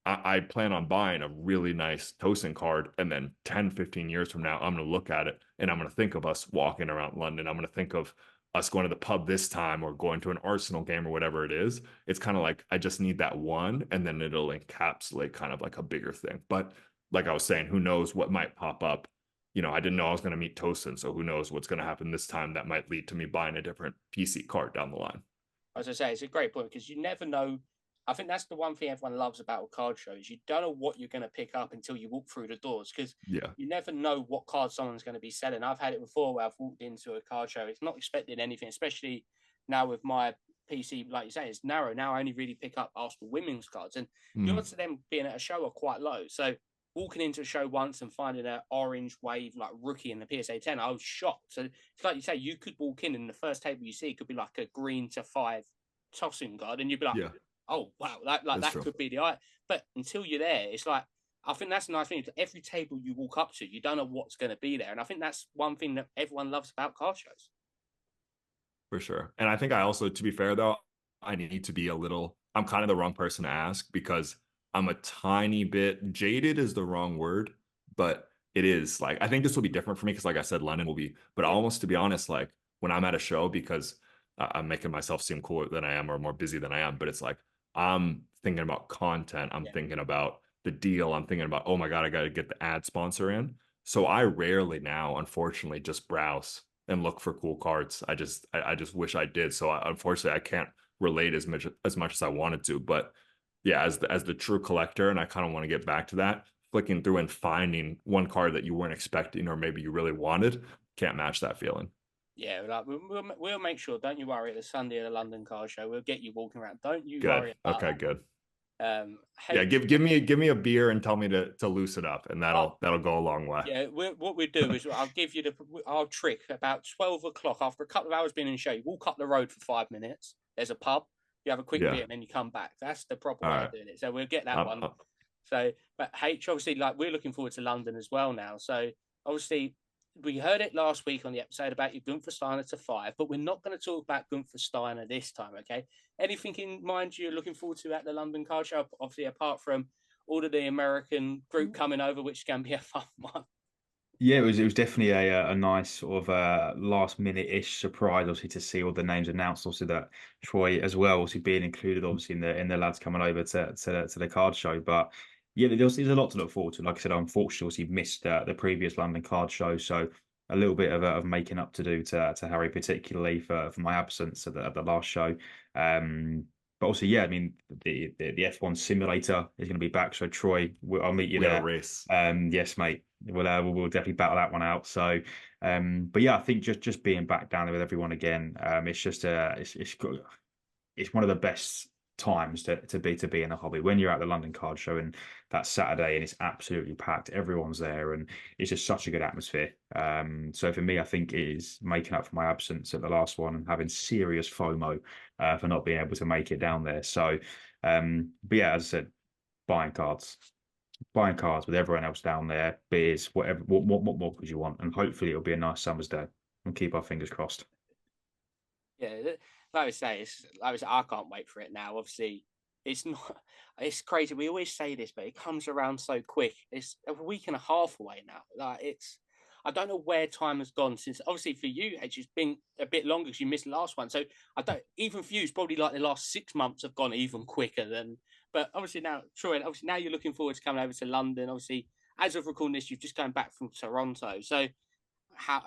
I plan on buying a really nice Tosin card, and then 10, 15 years from now, I'm going to look at it and I'm going to think of us walking around London. I'm going to think of us going to the pub this time, or going to an Arsenal game, or whatever it is. It's kind of like I just need that one, and then it'll encapsulate kind of like a bigger thing. But like I was saying, who knows what might pop up. You know, I didn't know I was going to meet Tosin, so who knows what's going to happen this time that might lead to me buying a different PC card down the line. As I say, it's a great point, because you never know. I think that's the one thing everyone loves about a card show, is you don't know what you're going to pick up until you walk through the doors, because you never know what card someone's going to be selling. I've had it before where I've walked into a card show, it's not expecting anything, especially now with my PC, like you say, it's narrow. Now I only really pick up Arsenal women's cards, and the odds of them being at a show are quite low. So walking into a show once and finding an orange wave like rookie in the PSA 10, I was shocked. So it's like you say, you could walk in and the first table you see could be like a green to 5 tossing card, and you'd be like, oh wow, that could be the eye. But until you're there, it's like, I think that's a nice thing. Every table you walk up to, you don't know what's going to be there, and I think that's one thing that everyone loves about card shows. For sure. And I think I also, to be fair though, I need to be I'm kind of the wrong person to ask, because I'm a tiny bit jaded is the wrong word, but it is like, I think this will be different for me, because like I said, London will be, but almost, to be honest, like when I'm at a show, because I'm making myself seem cooler than I am or more busy than I am, but it's like, I'm thinking about content. I'm thinking about the deal. I'm thinking about, oh my God, I got to get the ad sponsor in. So I rarely now, unfortunately, just browse and look for cool cards. I just wish I did. So unfortunately, I can't relate as much as I wanted to. But yeah, as the true collector, and I kind of want to get back to that, flicking through and finding one card that you weren't expecting, or maybe you really wanted, can't match that feeling. Yeah, like we'll make sure. Don't you worry. The Sunday at the London Car Show, we'll get you walking around. Don't you worry about that. Good. Yeah, give me a beer and tell me to loosen up, and that'll go a long way. Yeah, what we do is I'll give you our trick. About 12 o'clock, after a couple of hours being in the show, you walk up the road for 5 minutes. There's a pub. You have a quick beer, and then you come back. That's the proper way of doing it. So we'll get that one. So, but H, obviously, like we're looking forward to London as well now. So obviously, we heard it last week on the episode about your Gunther Steiner to 5, but we're not going to talk about Gunther Steiner this time, okay? Anything in mind you're looking forward to at the London Card Show, obviously, apart from all of the American group coming over, which can be a fun one? Yeah, it was definitely a nice sort of last minute-ish surprise, obviously, to see all the names announced. Also, that Troy as well, obviously being included, obviously in the lads coming over to the card show. But yeah, there's a lot to look forward to. Like I said, unfortunately, obviously missed the previous London card show, so a little bit of making up to do to Harry, particularly for my absence at the last show. But also, yeah, I mean, the F1 simulator is going to be back. So Troy, I'll meet you We got a there. race. Yes, mate. We'll definitely battle that one out. So, but yeah, I think just being back down there with everyone again, it's just it's one of the best times to be in the hobby when you're at the London Card Show and that Saturday and it's absolutely packed. Everyone's there and it's just such a good atmosphere. So for me, I think it is making up for my absence at the last one and having serious FOMO for not being able to make it down there. So, but yeah, as I said, buying cards with everyone else down there, beers, whatever. What more could you want? And hopefully it'll be a nice summer's day. And keep our fingers crossed. Yeah, like I say, I can't wait for it now. Obviously, it's not. It's crazy. We always say this, but it comes around so quick. It's a week and a half away now. Like it's. I don't know where time has gone since. Obviously, for you, it's been a bit longer because you missed the last one. So I don't. Even for you, it's probably like the last 6 months have gone even quicker than. But obviously now, Troy, obviously now you're looking forward to coming over to London. Obviously, as of recording this, you've just come back from Toronto. So how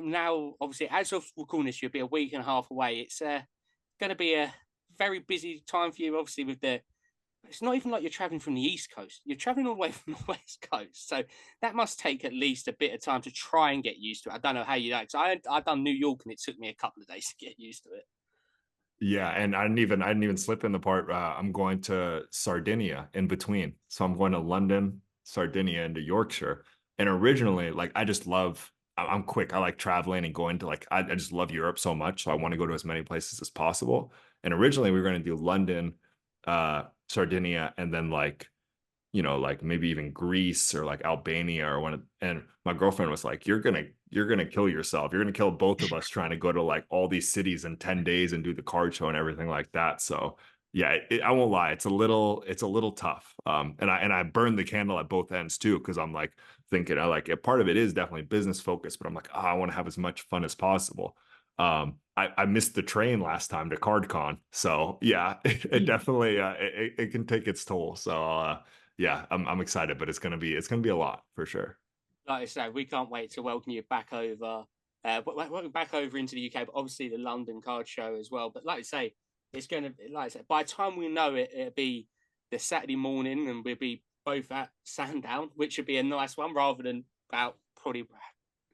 now obviously as of recording this, you'll be a week and a half away. It's going to be a very busy time for you. Obviously, with the it's not even like you're traveling from the East Coast. You're traveling all the way from the West Coast, so that must take at least a bit of time to try and get used to it. I don't know how you like. I done New York and it took me a couple of days to get used to it. Yeah, and I didn't even slip in the part. I'm going to Sardinia in between, so I'm going to London, Sardinia, into Yorkshire. And originally, like I just love. I'm quick. I like traveling and going to like. I just love Europe so much, so I want to go to as many places as possible. And originally, we were going to do London, Sardinia, and then like like maybe even Greece or like Albania or one. And my girlfriend was like, you're gonna kill yourself. You're gonna kill both of us trying to go to like all these cities in 10 days and do the card show and everything like that." So yeah, I won't lie, it's a little tough. And I burned the candle at both ends too, because I'm like thinking I like it. Part of it is definitely business focused, but I'm like, I want to have as much fun as possible. I missed the train last time to CardCon, so yeah, it definitely it can take its toll. So yeah, I'm excited, but it's gonna be a lot for sure. Like I say, we can't wait to welcome you back over, back over into the UK. But obviously the London Card Show as well. But like I say, it's going to like I say, by the time we know it, it'll be the Saturday morning, and we'll be both at Sandown, which would be a nice one, rather than about probably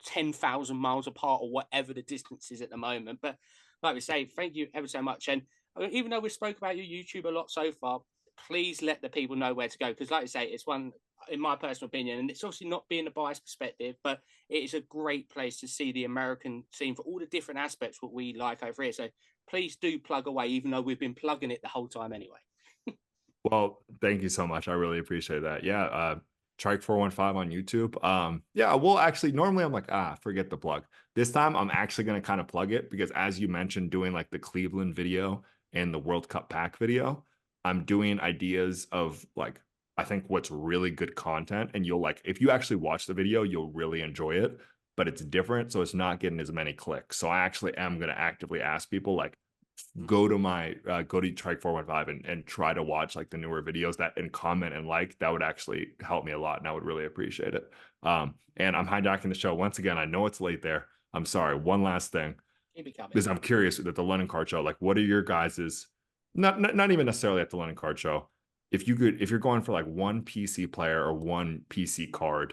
10,000 miles apart or whatever the distance is at the moment. But like we say, thank you ever so much. And even though we spoke about your YouTube a lot so far, please let the people know where to go, because like I say, it's one, in my personal opinion, and it's obviously not being a biased perspective, but it is a great place to see the American scene for all the different aspects what we like over here. So please do plug away, even though we've been plugging it the whole time anyway. Well, thank you so much. I really appreciate that. Yeah, Trike415 on YouTube. Yeah, well, actually, normally I'm like, forget the plug. This time I'm actually gonna kind of plug it because, as you mentioned, doing like the Cleveland video and the World Cup pack video, I'm doing ideas of like I think what's really good content, and you'll like if you actually watch the video, you'll really enjoy it. But it's different, so it's not getting as many clicks. So I actually am gonna actively ask people like go to my go to Trike415 and try to watch like the newer videos that and comment and like that would actually help me a lot and I would really appreciate it. And I'm hijacking the show once again. I know it's late there. I'm sorry. One last thing, because I'm curious at the London Card Show, like what are your guys's not even necessarily at the London Card Show, if you're going for like one PC player or one PC card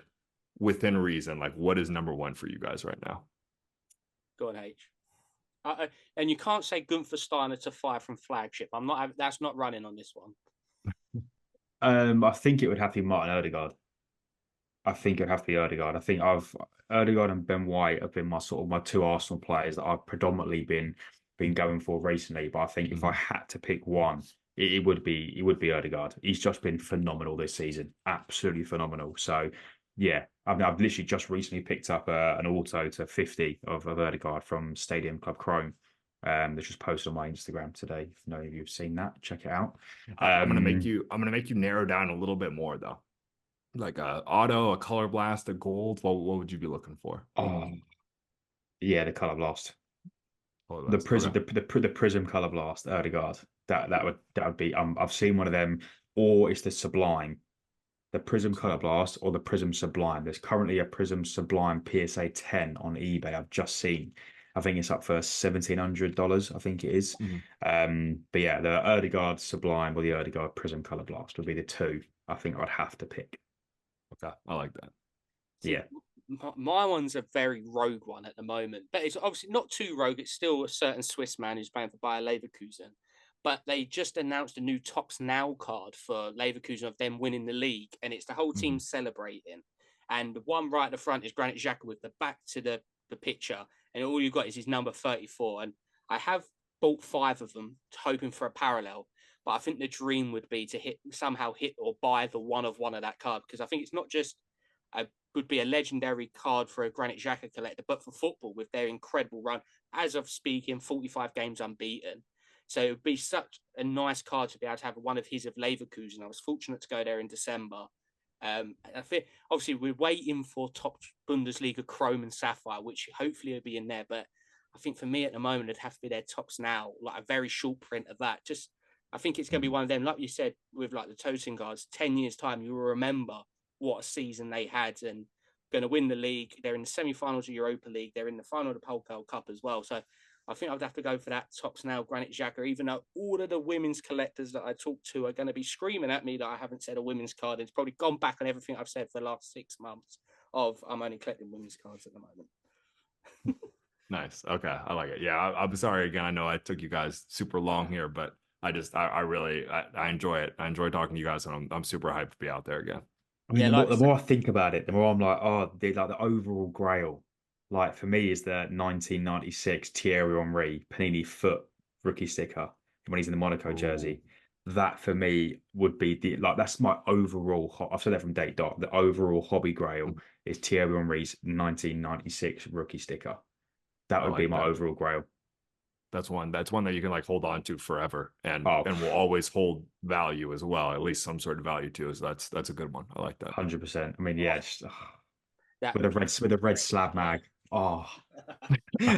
within reason, like what is number one for you guys right now? Go on, H. And you can't say Gunther Steiner to fire from flagship. I'm not. That's not running on this one. I think it would have to be Martin Odegaard. I think it'd have to be Odegaard. I think Odegaard and Ben White have been my two Arsenal players that I've predominantly been going for recently. But I think if I had to pick one, it would be Odegaard. He's just been phenomenal this season, absolutely phenomenal. So yeah, I've literally just recently picked up an auto to 50 of Odegaard from Stadium Club Chrome. That's just posted on my Instagram today. If none of you have seen that, check it out. I'm gonna make you narrow down a little bit more though. Like a auto, a color blast, a gold. What would you be looking for? Oh, yeah, the color blast. Color The blast. prism, Okay. the prism color blast, Erdegaard. That would be. I've seen one of them, or it's the sublime, the prism color blast, or the prism sublime. There's currently a prism sublime PSA 10 on eBay. I've just seen. I think it's up for $1,700. I think it is. Mhm. But yeah, the Erdegaard sublime or the Erdegaard prism color blast would be the two I think I'd have to pick. Okay. I like that. See, Yeah. my one's a very rogue one at the moment, but it's obviously not too rogue. It's still a certain Swiss man who's playing for Bayer Leverkusen. But they just announced a new Tops Now card for Leverkusen of them winning the league, and it's the whole team celebrating. And the one right at the front is Granit Xhaka with the back to the picture, and all you've got is his number 34. And I have bought 5 of them, hoping for a parallel. But I think the dream would be to somehow hit or buy the one of that card, because I think it's not just a would be a legendary card for a Granit Xhaka collector, but for football with their incredible run, as of speaking, 45 games unbeaten. So it would be such a nice card to be able to have one of his of Leverkusen. I was fortunate to go there in December. I think obviously we're waiting for top Bundesliga Chrome and Sapphire, which hopefully will be in there. But I think for me at the moment, it'd have to be their Tops Now, like a very short print of that. Just I think it's going to be one of them, like you said, with like the Tosin guys. 10 years time, you will remember what a season they had and going to win the league. They're in the semi-finals of Europa League. They're in the final of the Pokal Cup as well. So I think I'd have to go for that Tops Now Granit Xhaka, even though all of the women's collectors that I talk to are going to be screaming at me that I haven't said a women's card. It's probably gone back on everything I've said for the last 6 months of I'm only collecting women's cards at the moment. Nice. Okay. I like it. Yeah. I'm sorry again. I know I took you guys super long here, but I really I enjoy it. I enjoy talking to you guys, and I'm super hyped to be out there again. I mean, Yeah, the more I think about it, the more I'm like, oh, the overall grail, like for me, is the 1996 Thierry Henry Panini Foot rookie sticker when he's in the Monaco Ooh. jersey. That for me would be that's my overall. I've said that from date dot. The overall hobby grail is Thierry Henry's 1996 rookie sticker. That I would be like my that. overall grail. That's one that you can like hold on to forever and Oh, will always hold value as well, at least some sort of value too. So that's a good one. I like that. 100%. I mean, Oh, yeah, just, that with a red slab mag. Oh,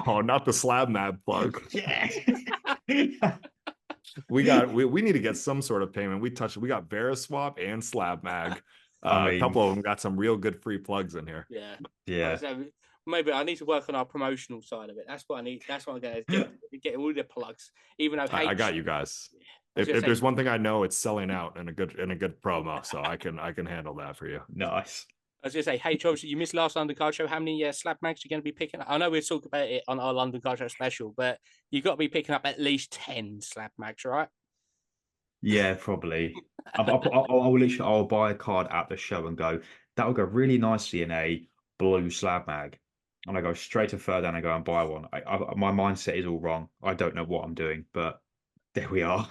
Oh, not the slab map plug. yeah. We need to get some sort of payment. We got Veriswap and Slab Mag. I A mean, couple of them got some real good free plugs in here. Yeah. yeah. So maybe I need to work on our promotional side of it. That's what I need. That's what I'm going to get all the plugs. Even though I got you guys. I was If gonna say, there's one thing I know, it's selling out in a good promo, so I can handle that for you. Nice. I was going to say, hey, obviously you missed last London Card Show. How many slab mags are you going to be picking up? I know we'll talk about it on our London Card Show special, but you've got to be picking up at least 10 slab mags, right? Yeah, probably. I'll buy a card at the show and go, that'll go really nicely in a blue slab mag. And I go straight to third and I go and buy one. My mindset is all wrong. I don't know what I'm doing, but there we are.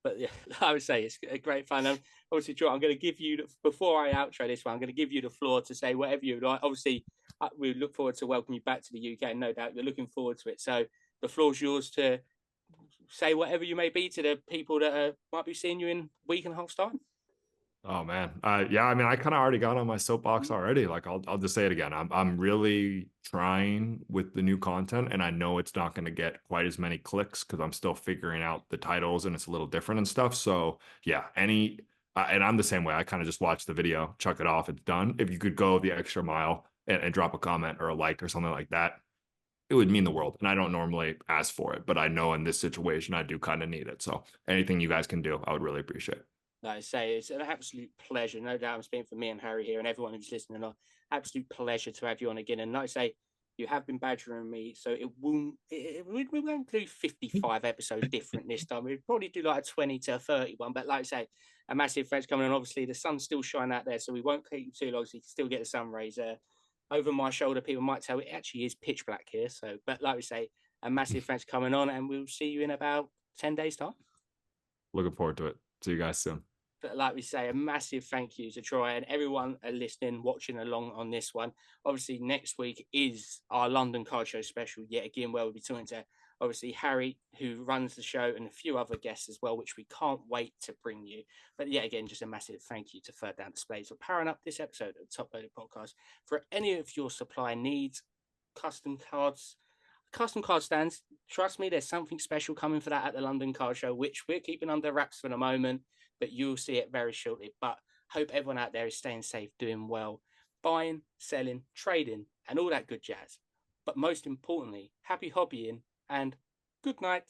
But yeah, I would say it's a great fun. Obviously, Joe, I'm going to give you, before I outro this one, I'm going to give you the floor to say whatever you like. Obviously, we look forward to welcoming you back to the UK, and no doubt you're looking forward to it. So the floor's yours to say whatever you may be to the people that might be seeing you in a week and a half's time. Oh man. Yeah, I mean, I kind of already got on my soapbox already. Like I'll just say it again. I'm really trying with the new content, and I know it's not going to get quite as many clicks because I'm still figuring out the titles and it's a little different and stuff. So yeah, and I'm the same way. I kind of just watch the video, chuck it off, it's done. If you could go the extra mile and drop a comment or a like or something like that, it would mean the world. And I don't normally ask for it, but I know in this situation I do kind of need it. So anything you guys can do, I would really appreciate it. Like I say, it's an absolute pleasure. No doubt I'm speaking for me and Harry here and everyone who's listening. Absolute pleasure to have you on again. And like I say, you have been badgering me, so we won't do 55 episodes different this time. We'd probably do like a 20 to 31. But like I say, a massive thanks coming on. Obviously, the sun's still shining out there, so we won't keep you too long, so you can still get the sun rays. Over my shoulder, people might tell it actually is pitch black here. So, but like we say, a massive thanks coming on, and we'll see you in about 10 days' time. Looking forward to it. See you guys soon. But like we say, a massive thank you to Troy and everyone listening, watching along on this one. Obviously, next week is our London Card Show special yet again, where we'll be talking to obviously Harry, who runs the show, and a few other guests as well, which we can't wait to bring you. But yeah, again, just a massive thank you to Third Down Displays for powering up this episode of the Top Loaded Podcast. For any of your supply needs, custom card stands, trust me, there's something special coming for that at the London Card Show, which we're keeping under wraps for the moment, but you'll see it very shortly. But hope everyone out there is staying safe, doing well, buying, selling, trading, and all that good jazz. But most importantly, happy hobbying and good night.